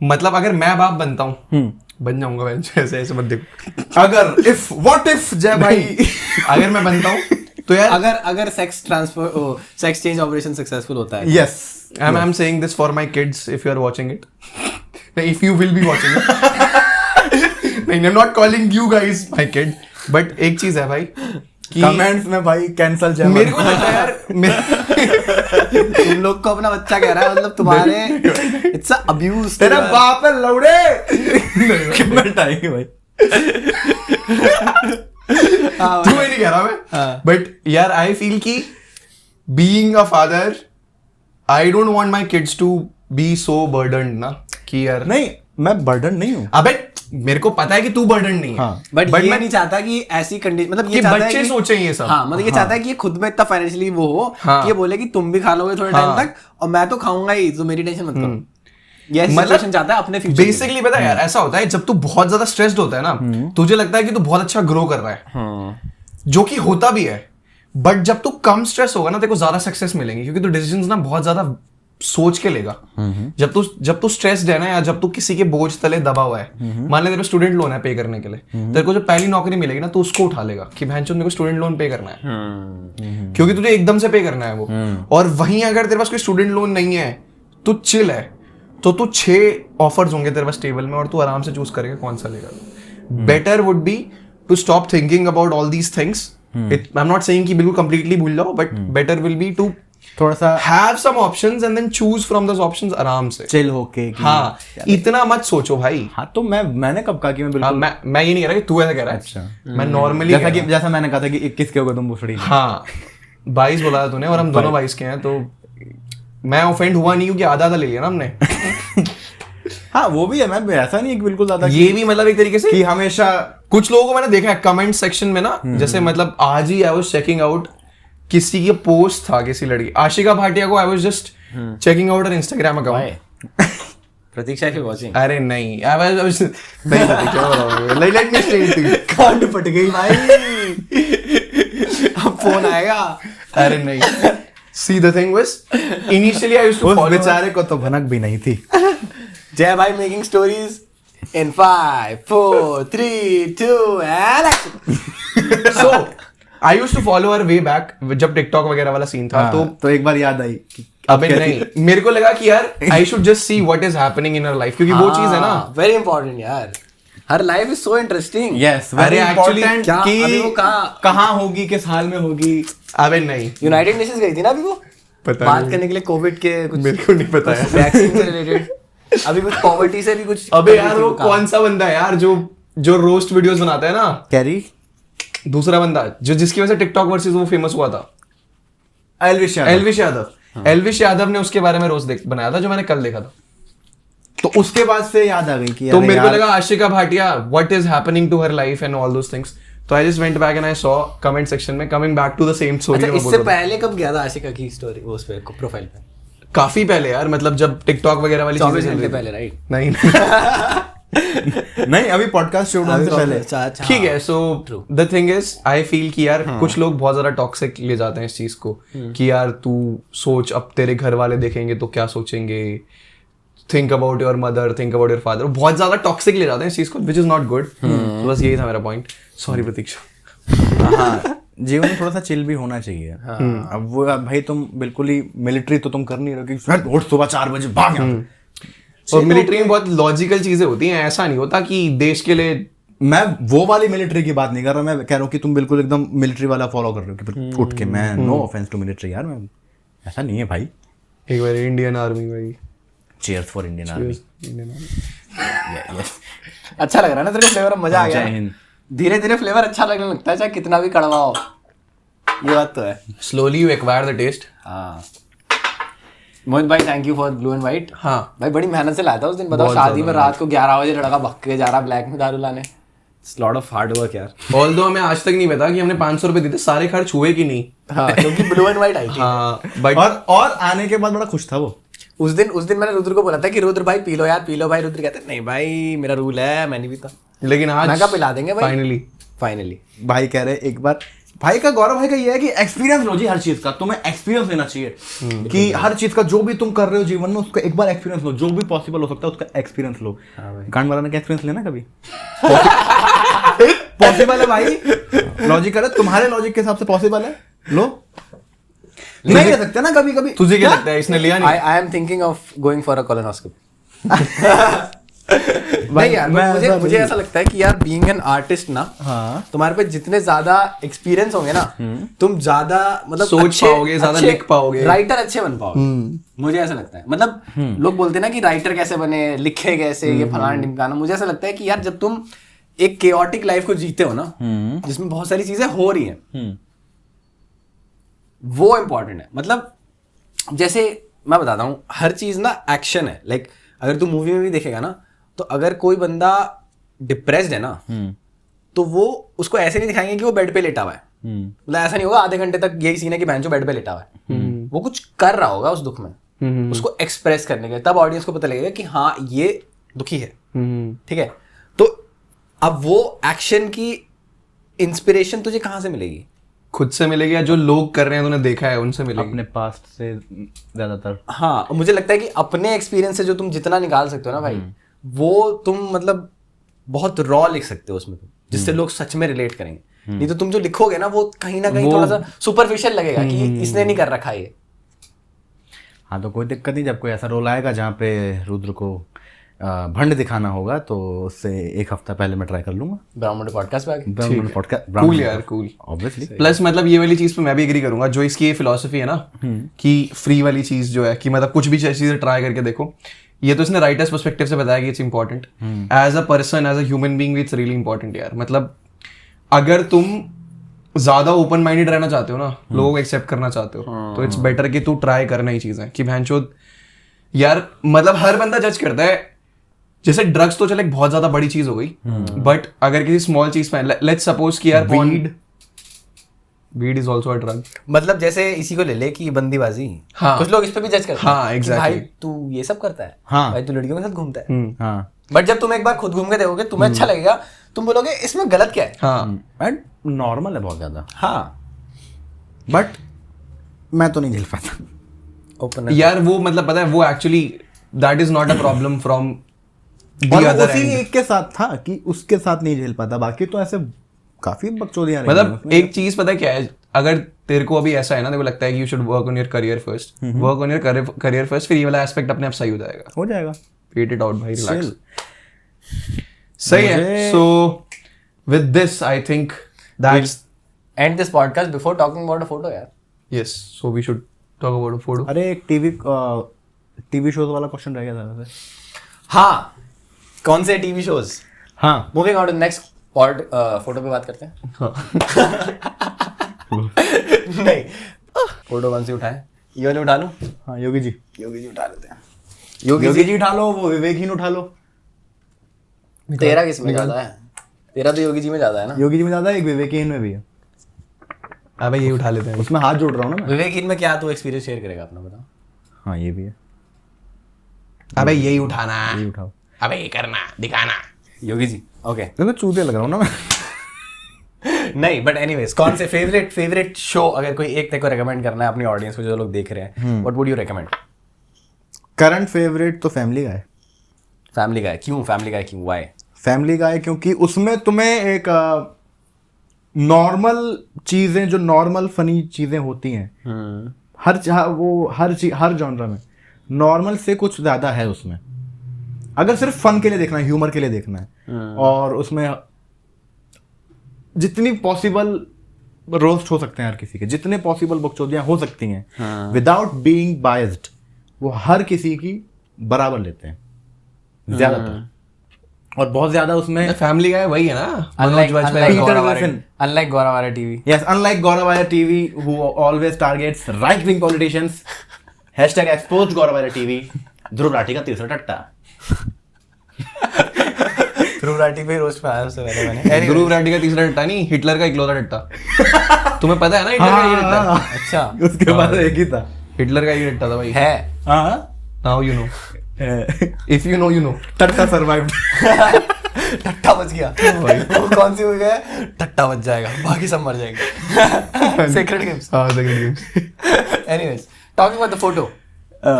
मतलब अगर मैं बाप बनता हूँ बन जाऊंगा मैं, ऐसे ऐसे मत देखो, करो। अगर इफ व्हाट इफ जय भाई अगर मैं बनता हूँ तो यार अगर sex transfer sex change operation successful होता है, yes, I'm saying this for my kids if you are watching it. If you will be watching it. नहीं, I'm not calling you guys my kid. But एक चीज है भाई कि comments में भाई कैंसिल जय मेरे को लगता है यार तुम लोग को अपना बच्चा कह रहा है, मतलब तुम्हारे इट्स अ अब्यूज। तेरा बाप है लौड़े। कमेंट आएगी भाई। तू ये नहीं कह रहा मैं, बट यार आई फील कि being a father I don't want my kids to be so burdened ना, कि यार नहीं, मैं बर्डन नहीं हूँ। अबे मेरे को पता है कि तू बर्डन नहीं है, हाँ, बट But ये मैं- नहीं चाहता कि ऐसी कंडीशन, मतलब कि ये चाहता है बच्चे कि सोचें ये सब। हाँ, मतलब ये चाहता है कि ये खुद में इतना फाइनेंशियली वो हो हाँ। कि ये बोले कि तुम भी खा लोगे थोड़े टाइम तक और मैं तो खाऊंगा ही, तो मेरी टेंशन मत करो। ये मतलब सिचुएशन चाहता है अपने फ्यूचर बेसिकली पता है यार ऐसा होता है जब तू बहुत ज्यादा स्ट्रेस्ड होता है ना, तुझे लगता है कि तू बहुत अच्छा ग्रो कर रहा है, जो कि होता भी है, बट जब तू कम स्ट्रेस होगा ना तेरे को ज्यादा सक्सेस मिलेंगे, क्योंकि तू डिसीजंस ना बहुत ज्यादा सोच के लेगा। जब तू स्ट्रेस्ड है ना, या जब तू किसी के बोझ तले दबा हुआ है, मान ले तेरे स्टूडेंट लोन है पे करने के लिए, तेरे को जब पहली नौकरी मिलेगी ना तो उसको उठा लेगा कि भैंचो मेरे को स्टूडेंट लोन पे करना है, क्योंकि तुझे एकदम से पे करना है वो। और वहीं अगर तेरे पास कोई स्टूडेंट लोन नहीं है, तू चिल है, तो तू 6 ऑफर्स होंगे तेरे पास टेबल में और तू आराम से चूज करेगा कौन सा लेगा। Better would be to stop thinking about all these things. I am not saying कि बिल्कुल कंप्लीटली भूल जाओ, but better will be to थोड़ा सा have some options and then choose from those options आराम से। चिल होके कि हाँ, इतना मत सोचो भाई। हाँ, तो मैंने कब कहा कि मैं हाँ, बिल्कुल मैं ये नहीं कह रहा कि तू ऐसा कह रहा है। अच्छा। मैं नॉर्मली जैसा मैंने कहा था कि 21 के हो गए तुम भूसड़ी। हाँ 22 बोला था तूने और हम दोनों 22 के हैं, तो मैं ऑफेंड हुआ नहीं क्योंकि आधा ले लिया ना हमने। हाँ, वो भी है, मैं ऐसा नहीं है कि बिल्कुल ज्यादा ये भी मतलब एक तरीके से कि हमेशा कुछ लोगों को मैंने देखा है कमेंट सेक्शन में ना, जैसे मतलब आज ही आई वाज चेकिंग आउट किसी की पोस्ट था, किसी लड़की आशिका भाटिया को, I was just checking out her Instagram account. Pratiksha की वाचिंग। अरे नहीं, आई वाज नहीं पता क्या हो रहा है, लेट मी स्टे। कांड फट गई भाई। अब फोन आएगा, अरे नहीं, see the thing was initially I used to उस follow बेचारे को तो भनक भी नहीं थी। जय भाई making stories in 5 4 3 2 and action। so I used to follow her way back जब TikTok वगैरह वाला सीन था। तो एक बार याद आई कि अबे नहीं, मेरे को लगा कि यार I should just see what is happening in her life, क्योंकि वो चीज है ना। वेरी इंपॉर्टेंट यार, हर life is so interesting. Yes अरे actually क्या अभी वो कहाँ होगी, किस हाल में होगी। अबे नहीं, यूनाइटेड नेशंस गई थी ना अभी वो, पता बात नहीं। करने के लिए कोविड के कुछ मेरे को नहीं पता है। वैक्सीन से रिलेटेड, अभी कुछ पॉवर्टी से भी कुछ। अबे यार वो कौन सा बंदा है यार जो रोस्ट वीडियोस बनाता है ना, कैरी दूसरा बंदा जो जिसकी वजह से टिकटॉक वर्सेस वो फेमस हुआ था, एल्विश यादव। एल्विश यादव ने उसके बारे में रोस्ट बनाया था जो मैंने कल देखा था। तो उसके बाद से याद आ गई कि तो अरे मेरे को यार, लगा Ashika Bhatia what is happening to her life and all those things. तो I just went back and I saw comment section में coming back to the same story. अच्छा, इससे पहले कब गया था आशिका की स्टोरी उस पे प्रोफाइल पे? काफी पहले यार, मतलब जब टिकटॉक वगैरह वाली 24 चीजें चल घंटे रही थी। पहले, राइट? नहीं नहीं अभी पॉडकास्ट शूट होने से पहले। अच्छा, ठीक है। So the thing is I feel कि यार कुछ लोग बहुत ज्यादा टॉक्सिक ले जाते हैं इस चीज को कि यार तू सोच, अब तेरे घर वाले देखेंगे तो क्या सोचेंगे, think about your mother, think about your father, बहुत ज्यादा टॉक्सिक ले जाते हैं इस चीज को, विच इज नॉट गुड। तो बस यही था मेरा पॉइंट। सॉरी प्रतीक्षा। हाँ, जीवन में थोड़ा सा चिल भी होना चाहिए। अब वो भाई तुम बिल्कुल ही मिलिट्री तो तुम कर नहीं रहे कि उठ सुबह 4 बजे भाग यहाँ। और मिलिट्री में बहुत लॉजिकल चीजें होती हैं, ऐसा नहीं होता कि देश के लिए। मैं वो वाली मिलिट्री की बात नहीं कर रहा, मैं कह रहा हूँ कि तुम बिल्कुल एकदम मिलिट्री वाला फॉलो कर रहे हो कि उठ के मैं नो ऑफेंस टू मिलिट्री यार, मैं ऐसा नहीं है भाई। एक बार इंडियन आर्मी भाई, चीयर्स फॉर इंडियन आर्मी। अच्छा लग रहा है ना तेरे को फ्लेवर? मजा आ गया जय हिंद। धीरे धीरे फ्लेवर अच्छा लगने लगता है, चाहे कितना भी कड़वा हो। ये बात तो है। Slowly you acquire the taste. हाँ मोहित भाई, thank you for blue and white. हाँ भाई बड़ी मेहनत से लाया था उस दिन, बताओ बहुत शादी में ज्यादा रात को 11 बजे लड़का भग के जा रहा ब्लैक में दारू लाने। लॉट ऑफ हार्ड वर्क यार। ऑल्दो हमें आज तक नहीं पता कि हमने 500 रुपए दिए थे, सारे खर्च हुए कि नहीं। हाँ क्योंकि ब्लू एंड व्हाइट आई थी। हाँ बट और आने के बाद बड़ा खुश था वो। उस दिन मैंने रुद्र को बोला था कि रुद्र भाई पी लो यार, पी लो भाई। रुद्र कहते नहीं भाई मेरा रूल है, मैं नहीं पीता। लेकिन आज मैं कहा पिला देंगे भाई फाइनली। भाई कह रहे एक बार, भाई का गौरव भाई का ये है कि एक्सपीरियंस लो जी हर चीज का, तुम्हें एक्सपीरियंस लेना चाहिए कि हर चीज का जो भी तुम कर रहे हो जीवन में उसका एक बार एक्सपीरियंस लो, जो भी पॉसिबल हो सकता है उसका एक्सपीरियंस लो। गांड वाला ने क्या एक्सपीरियंस लेना कभी? पॉसिबल है भाई, लॉजिकल है, तुम्हारे लॉजिक के हिसाब से पॉसिबल है, लो। नहीं ले सकते ना कभी कभी। तुझे क्या लगता है इसने लिया नहीं? I am thinking of going for a colonoscopy. नहीं यार, मुझे ऐसा लगता है कि यार बीइंग एन आर्टिस्ट ना, हाँ, तुम्हारे पे जितने ज्यादा एक्सपीरियंस होंगे ना, तुम ज्यादा मतलब सोच पाओगे, ज्यादा लिख पाओगे, राइटर अच्छे बन पाओगे। मुझे ऐसा लगता है। मतलब लोग बोलते हैं ना कि राइटर कैसे बने, लिखे कैसे, ये फलाना ढिमकाना। मुझे ऐसा लगता है कि यार जब तुम एक केओटिक लाइफ को जीते हो ना, जिसमें बहुत सारी चीजें हो रही हैं, वो इम्पोर्टेंट है। मतलब जैसे मैं बताता हूँ, हर चीज ना एक्शन है। लाइक अगर तू मूवी में भी देखेगा ना, तो अगर कोई बंदा डिप्रेस्ड है ना, तो वो उसको ऐसे नहीं दिखाएंगे कि वो बेड पे लेटा हुआ है। मतलब ऐसा नहीं होगा आधे घंटे तक यही सीन है कि बेंचो बेड पे लेटा हुआ है। वो कुछ कर रहा होगा उस दुख में, उसको एक्सप्रेस करने के, तब ऑडियंस को पता लगेगा कि हाँ ये दुखी है। ठीक है, तो अब वो एक्शन की इंस्पिरेशन तुझे कहाँ से मिलेगी? खुद से मिलेगी या जो लोग कर रहे हैं तूने देखा है उनसे मिलेगी। अपने पास्ट से ज्यादातर। हाँ, मुझे लगता है कि अपने एक्सपीरियंस से जो तुम जितना निकाल सकते हो ना भाई, वो तुम मतलब बहुत रॉ लिख सकते हो उसमें तुम, जिससे लोग सच में रिलेट करेंगे। नहीं तो तुम जो लिखोगे ना वो कहीं ना कहीं थोड़ा सा सुपरफिशियल लगेगा कि इसने नहीं कर रखा ये। हाँ तो कोई दिक्कत नहीं, जब कोई ऐसा रोल आएगा जहाँ पे रुद्र को भंड दिखाना होगा तो उससे एक हफ्ता पहले मैं ट्राई कर लूंगा। ब्राह्मण पॉडकास्ट पे आके ब्राह्मण पॉडकास्ट, कूल यार, कूल ऑब्वियसली। प्लस मतलब ये वाली चीज पे मैं भी एग्री करूंगा, जो इसकी ये फिलॉसफी है ना कि फ्री वाली चीज जो है कि मतलब कुछ भी चीजें ट्राई करके देखो। ये तो इसने राइटर्स पर्सपेक्टिव से बताया कि it's important. As a person, as a human being, it's really important यार। मतलब अगर तुम ज्यादा ओपन माइंडेड रहना चाहते हो ना, लोगों को एक्सेप्ट करना चाहते हो, तो इट्स बेटर कि तू ट्राई करना ही चीजें कि भैंचोद यार। मतलब हर बंदा जज करता है, जैसे ड्रग्स तो चले एक बहुत ज्यादा बड़ी चीज हो गई, बट अगर किसी स्मॉल चीज पे लेट्स सपोज कि यार weed is also a drug. मतलब जैसे इसी को ले ले कि बंदीबाजी, हाँ, कुछ लोग इस पे भी जज करते हैं। हाँ, कि exactly. भाई तू ये सब करता है, हाँ, भाई तू लड़कियों के साथ घूमता है। हाँ, बट जब तुम एक बार खुद घूम के देखोगे, तुम्हें अच्छा लगेगा, तुम बोलोगे इसमें गलत क्या है। हाँ, एंड नॉर्मल है बहुत ज्यादा। हाँ, बट मैं तो नहीं झेल पाता। ओपन यार वो मतलब पता है वो actually that is not a problem from the और अदर उसी एंड। एक के साथ था कि उसके साथ नहीं झेल पाता, बाकी तो ऐसे काफी बकचोदियां रही मतलब हैं। एक चीज पता है क्या है, अगर तेरे को अभी ऐसा है ना, तेरे को लगता है कि you should work on your career first, work on your career first, फिर ये वाला एस्पेक्ट अपने आप सही हो जाएगा। हो जाएगा। वेट इट आउट भाई, रिलैक्स। Chill. सही है। So with this I think that's end this podcast before talking about a photo यार। Yes, so we should talk about photo. अरे एक टीवी शोज वाला क्वेश्चन रह गया था वैसे। हाँ, कौन से टीवी शोज? हाँ, moving on to next pod, photo पे बात करते हैं। नहीं, फोटो कौन सी उठाए? ये वाली उठा लूं? हाँ योगी जी उठा लेते हैं। योगी जी उठा लो, वो विवेकहीन उठा लो। तेरा किस में ज्यादा है? तेरा तो योगी जी में ज्यादा है ना? योगी जी में ज्यादा है, एक विवेकहीन में भी है। अबे ये उठा लेते हैं। उसमें हाथ जोड़ रहा हूँ ना मैं। विवेकहीन में क्या तू एक्सपीरियंस शेयर करेगा अपना, बताओ। हाँ ये भी है, अबे यही उठाना, ये उठाओ। अबे ये करना, दिखाना। योगी जी, ओके। तो चूतिया लग रहा हूँ ना मैं। नहीं, बट एनीवेज, कौन से फेवरेट शो, अगर कोई एक तेरे को रेकमेंड करना है अपनी ऑडियंस को जो लोग देख रहे हैं, what would you recommend? Current favourite तो फैमिली गाय। फैमिली गाय। क्यों फैमिली गाय? क्यों, व्हाई? फैमिली गाय क्योंकि उसमें तुम्हें एक नॉर्मल चीजें, जो नॉर्मल फनी चीजें होती हैं, हर जॉनरा में नॉर्मल से कुछ ज्यादा है उसमें। अगर सिर्फ फन के लिए देखना है, ह्यूमर के लिए देखना है, और उसमें जितनी पॉसिबल रोस्ट हो सकते हैं हर किसी के, जितने पॉसिबल बकचोदियां हो सकती हैं विदाउट बीइंग बायस्ड, वो हर किसी की बराबर लेते हैं ज्यादातर। और बहुत ज्यादा उसमें फैमिली का वही है ना, Unlike Peter Gorawara TV. Yes, unlike Gorawara TV, who always targets right-wing politicians. #exposed Gorawara TV. Dhruv Rathee का तीसरा टट्टा। ध्रुव राठी पे रोस्ट पे आया उससे पहले मैंने। ध्रुव राठी का तीसरा टट्टा नहीं, हिटलर का इकलौता टट्टा। तुम्हें पता है ना हिटलर का ये टट्टा? अच्छा, उसके बाद एक ही था। हिटलर का ये टट्टा था भाई। है। Now you know, if you know you know. टट्टा सर्वाइव्ड। टट्टा बच गया। वो कौन सी हुई है? टट्टा बच जाएगा, बाकी सब मर जाएंगे। Secret games. हाँ, second games. Anyways, talking about the photo,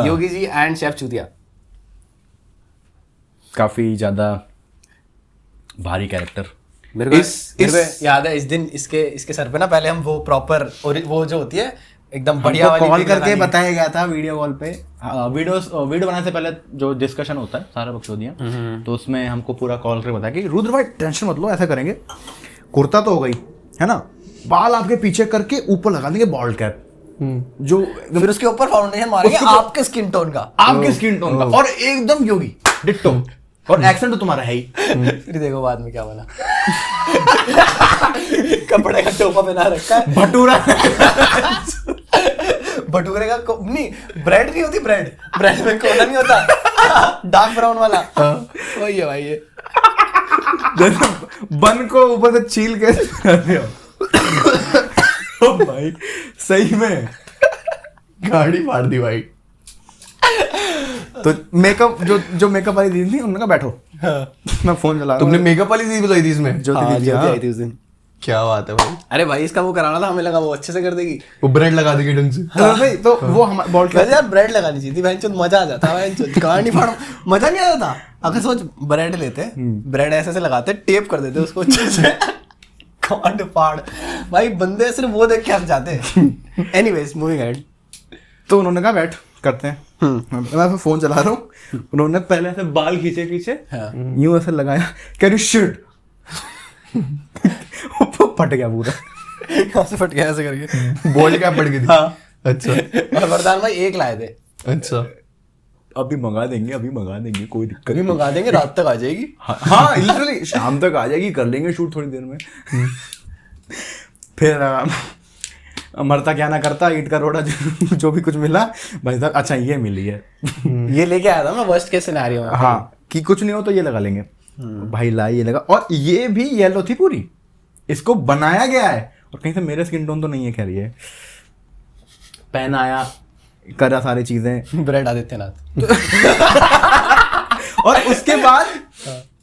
Yogi ji and chef चूतिया। काफी ज्यादा भारी कैरेक्टर। मेरे को याद है इस दिन इसके सर पे ना पहले हम वो प्रॉपर, और वो जो होती है एकदम बढ़िया वाली कॉल pic करके लगानी। बताया गया था वीडियो कॉल पे। वीडियो बनाने से पहले जो डिस्कशन होता है सारा बकचोदियां, तो उसमें हमको पूरा कॉल करके बताया कि रुद्र भाई टेंशन मत लो, ऐसा करेंगे, कुर्ता तो हो गई है ना, बाल आपके पीछे करके ऊपर लगा देंगे बॉल्ड कैप, जो फिर उसके ऊपर फाउंडेशन मारेंगे आपके स्किन टोन का, आपके स्किन टोन का, और एकदम योगी डिट्टो, और एक्सेंट तो तुम्हारा है ही। फिर देखो बाद में क्या बना। कपड़े का टोपा पहना रखा है, भटूरा। भटूरे का नहीं, ब्रेड नहीं होती, ब्रेड में कोना नहीं होता, डार्क ब्राउन वाला, वही है भाई ये। बन को ऊपर से छील के ओ भाई सही में गाड़ी फाड़ दी भाई। तो मेकअप जो मेकअप वाली दीदी थी, उन्होंने कहा बैठो, मैं फोन चला रहा तुमने हूँ। मेकअप वाली चीज बताई थी इसमें? जो हाँ, दीदी ज्योति आई थी उस दिन। क्या बात है भाई। अरे भाई इसका वो कराना था, हमें लगा वो अच्छे से कर देगी। वो ब्रेड लगा देगी ढंग से। भाई तो वो हमारे बॉल वैसे यार ब्रेड लगानी चाहिए थी, बहन मजा आ जाता है, कहानी फाड़ मजा नहीं आता था। अगर सोच ब्रेड लेते, ब्रेड ऐसे से लगाते, टेप कर देते उसको अच्छे से, कांड फाड़ भाई, बंदे सिर्फ वो देख के हंस जाते। Anyways moving ahead. तो उन्होंने कहा बैठ करते हैं, मैं फोन चला रहा हूँ, उन्होंने पहले ऐसे बाल खींचे पीछे, यूं ऐसे लगाया, कैन यू शिट, फट गया पूरा, यहाँ से फट गया ऐसे करके, बॉल क्या पड़ गई थी? हाँ। अच्छा और वरदान भाई एक लाए थे। अच्छा, अभी मंगा देंगे कोई दिक्कत कभी नहीं। मंगा देंगे, रात तक आ जाएगी। हाँ लिटरली शाम तक आ जाएगी, कर लेंगे शूट थोड़ी देर में। फिर मरता क्या ना करता, ईंट का रोड़ा जो भी कुछ मिला भाई साहब, अच्छा ये मिली है, ये लेके आया था मैं वर्स्ट केस सिनेरियो में। हाँ कि कुछ नहीं हो तो ये लगा लेंगे, भाई लाई ये लगा, और ये भी येलो थी पूरी, इसको बनाया गया है, और कहीं से मेरे स्किन टोन तो नहीं है, खैर ये पहनाया, करा सारी चीजें, ब्रेड आदित्यनाथ। और उसके बाद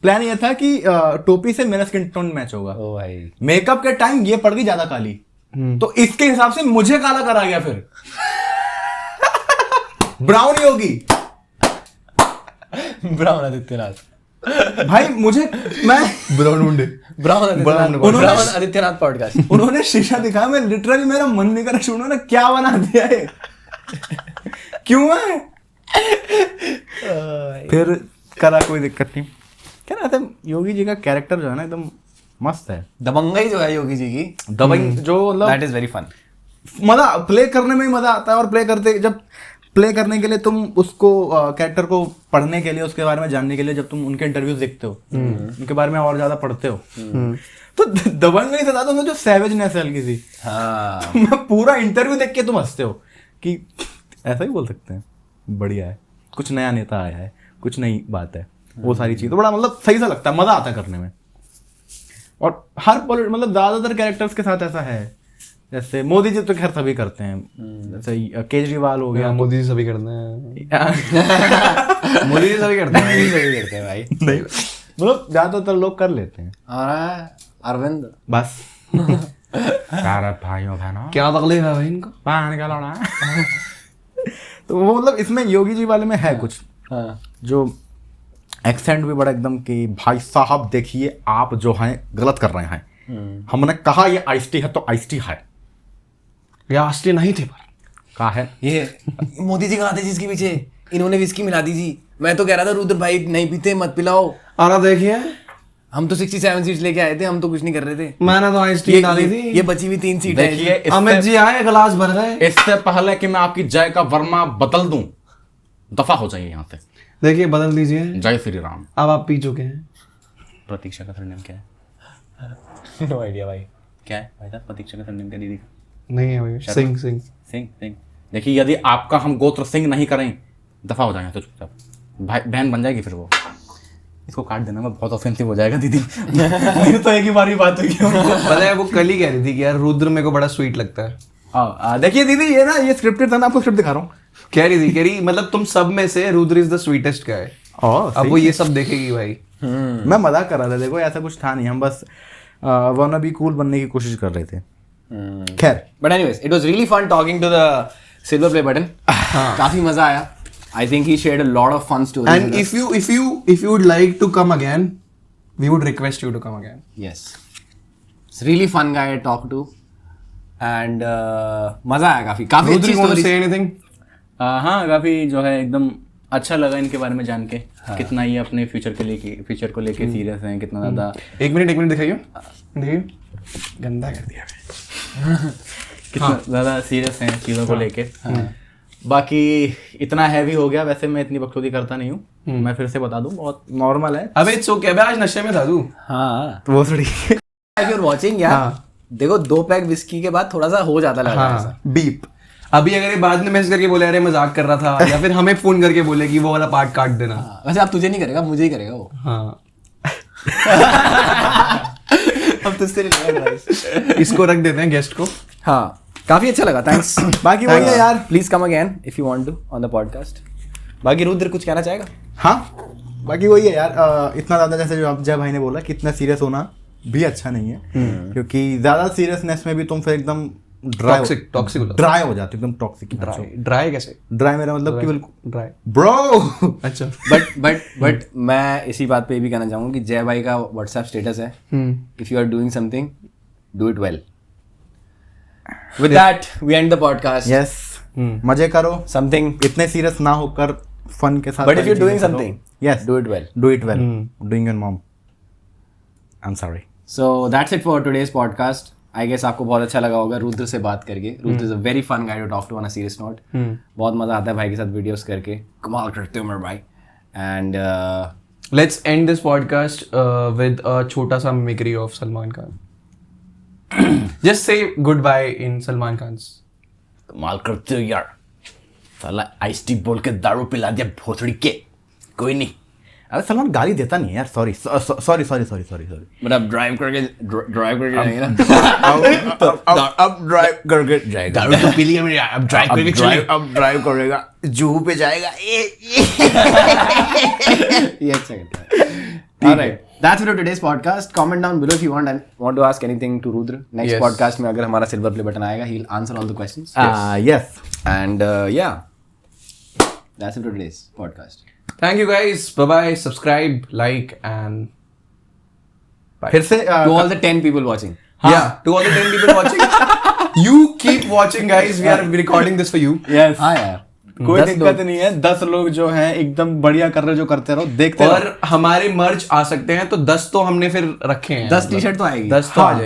प्लान ये था कि टोपी से मेरा स्किन टोन मैच होगा। ओ भाई, मेकअप के टाइम ये पड़ गई ज्यादा काली, तो इसके हिसाब से मुझे काला करा गया फिर। ब्राउन योगी ब्राउन आदित्यनाथ, भाई मुझे, मैं ब्राउन उन्होंने- आदित्यनाथ पॉडकास्ट। उन्होंने शीशा दिखाया, मैं लिटरली मेरा मन नहीं कर रहा, उन्होंने क्या बना दिया है। क्यों है? फिर करा, कोई दिक्कत नहीं। क्या ना था, योगी जी का कैरेक्टर जो है ना एकदम मस्त है। दबंगई जो है योगी जी की, दबंग जो मतलब दैट इज वेरी फन। मजा, प्ले करने में ही मजा आता है। और जब प्ले करने के लिए तुम उसको कैरेक्टर को पढ़ने के लिए, उसके बारे में जानने के लिए, जब तुम उनके इंटरव्यूज देखते हो, उनके बारे में और ज्यादा पढ़ते हो, तो दबंग नहीं था तो जो सैवेजनेस है हल्की सी, हाँ मैं पूरा इंटरव्यू देख के तुम हंसते हो कि ऐसा ही बोल सकते हैं, बढ़िया है, कुछ नया नेता आया है, कुछ नई बात है, वो सारी चीज तो बड़ा मतलब सही सा लगता है, मजा आता है करने में। और हर मतलब ज्यादातर कैरेक्टर्स के साथ ऐसा है, जैसे मोदी जी तो खैर सभी करते हैं, जैसे केजरीवाल हो गया, मोदी जी सभी करते हैं। मोदी जी सभी करते हैं। सही करते हैं भाई। नहीं मतलब ज्यादातर लोग कर लेते हैं। और अरविंद बस प्यारे भाइयों बहनों, क्या तकलीफ है भाई इनको? पान का लौड़ा। तो वो मतलब इसमें योगी जी वाले में है कुछ, हाँ जो एक्सेंट भी बड़ा एकदम कि भाई साहब देखिए आप जो हैं गलत कर रहे हैं, हमने कहा ये आइस टी है तो आइस टी है, ये असली नहीं थे पर कहा है। ये मोदी जी कहाँ थे जिसके पीछे इन्होंने विस्की मिला दी थी? मैं तो कह रहा था रुद्र भाई नहीं पीते मत पिलाओ, और देखिए हम तो 67 सीट्स लेके आए थे, हम तो कुछ नहीं कर रहे थे। मैंने तो आइस टी डाली थी। ये बची हुई 3 सीट देखिए है। अमित जी आए, गिलास भर गए। इससे पहले कि मैं आपकी जय का वर्मा बदल दूं, दफा हो जाइए यहाँ से। देखिए बदल दीजिए, जय श्री राम। अब आप पी चुके हैं। प्रतीक्षा का सरनेम क्या है? नो आइडिया भाई। क्या है भाई साहब प्रतीक्षा का सरनेम क्या दीदी का? नहीं है भाई, सिंह सिंह। सिंह सिंह। देखिए यदि आपका हम गोत्र सिंह नहीं करें, दफा हो जाएंगे तो चुपचाप, भाई बहन बन जाएगी फिर वो। इसको काट देना, मैं बहुत ऑफेंसिव हो जाएगा दीदी। मेरी तो एक ही बार ही बात हुई। पता है वो कल ही कह रही थी कि यार रुद्र मेरे को बड़ा स्वीट लगता है। देखिए दीदी ये ना, ये स्क्रिप्टेड था, मैं आपको स्क्रिप्ट दिखा रहा हूँ। कह रही मतलब तुम सब में से रुद्र इज द स्वीटेस्ट गाय। अब वो ये सब देखेगी भाई। मैं मजाक कर रहा था, देखो ऐसा कुछ था नहीं, हम बस वाना बी कूल बनने की कोशिश कर रहे थे। खैर but anyways it was really fun talking to the silver play button. काफी मजा आया। I think he shared a lot of fun stories. And if you would like to come again, we would request you to come again. Yes, it's really fun guy to talk to, and मजा आया काफी Rudra, अच्छी you want to stories। say anything? हाँ काफी जो है एकदम अच्छा लगा इनके बारे में जान के, कितना ये अपने फ्यूचर को लेके सीरियस हैं, कितना ज्यादा। एक मिनट दिखाइए। गंदा कर दिया कितना ज्यादा सीरियस हैं चीज़ों को लेके। बाकी इतना हैवी हो गया, वैसे मैं इतनी बकचोदी करता नहीं हूँ, मैं फिर से बता दूं बहुत नॉर्मल है। अबे इट्स ओके, आज नशे में था तू। हाँ तो वो थोड़ी if you're watching यार, देखो 2 पैक विस्की के बाद थोड़ा सा हो जाता लग रहा है ऐसा। बीप। अभी अगर ये बाद में मैसेज करके बोले अरे मजाक कर रहा था, या फिर हमें फोन करके बोले कि वो वाला पार्ट काट देना। वैसे अब तुझे नहीं करेगा, मुझे ही करेगा वो। हाँ अब तुझसे नहीं करेगा। इसको रख देते हैं गेस्ट को। हाँ काफी अच्छा लगा, थैंक्स। बाकी वही है यार, please come again if you want to on the podcast. बाकी रुद्र कुछ कहना चाहेगा? हाँ बाकी वही है यार, इतना ज़्यादा जैसे जो जय भाई ने बोला कि इतना सीरियस होना भी अच्छा नहीं है, क्योंकि ज़्यादा सीरियसनेस में भी तुम फिर एकदम टॉक्सिक ड्राई हो जाते, एकदम टॉक्सिक। ड्राई कैसे? ड्राई मेरा मतलब कि बिल्कुल ड्राई ब्रो। अच्छा। बट मैं इसी बात पे भी कहना चाहूंगा कि जय भाई का व्हाट्सएप स्टेटस है, if you are doing something do it well. With that we end the podcast. Yes, मजे करो, समथिंग इतने सीरियस ना होकर फन के साथ। But if you're doing something, yes, do it well. Do it well. Doing your mom. I'm sorry. So that's it for today's podcast. I guess आपको बहुत अच्छा लगा होगा रुद्र से बात करके। Rudra is a very fun guy to talk to on a serious note. बहुत मजा आता है भाई के साथ वीडियोस करके, कमाल करते हो मेरे भाई। And Let's end this podcast with a छोटा सा mimicry of Salman Khan. Just say goodbye in Salman Khan's. कमाल करते हो यार, साला आइस टी बोल के दारू पिला दिया भोसड़ी के। कोई नहीं, अरे सलमान गाली देता नहीं है यार, सॉरी। but अब ड्राइव करके जाएंगे ना। अब ड्राइव करके जाएगा, दारू तो पी लिया मैंने, अब ड्राइव करके चलेगा। अब ड्राइव करेगा, जूहू पे जाएगा। ये अच्छा करता है। Alright, That's it for today's podcast. Comment down below if you want to ask anything to Rudra. Next Yes. podcast में अगर हमारा silver play button आएगा, he'll answer all the questions. Yes. And yeah, that's it for today's podcast. Thank you guys. Bye bye. Subscribe, like, and bye. फिर से To all the 10 people watching. Yeah. To all the 10 people watching, you keep watching, guys. We are recording this for you. yes. हाँ यार. कोई 10 दिक्कत नहीं है, 10 लोग जो हैं एकदम बढ़िया कर रहे, जो करते रहो, देखते रहो। और हमारे मर्च आ सकते हैं, तो 10 तो हमने फिर रखे हैं। 10 टी-शर्ट तो आएगी। 10 तो आ जाएगी।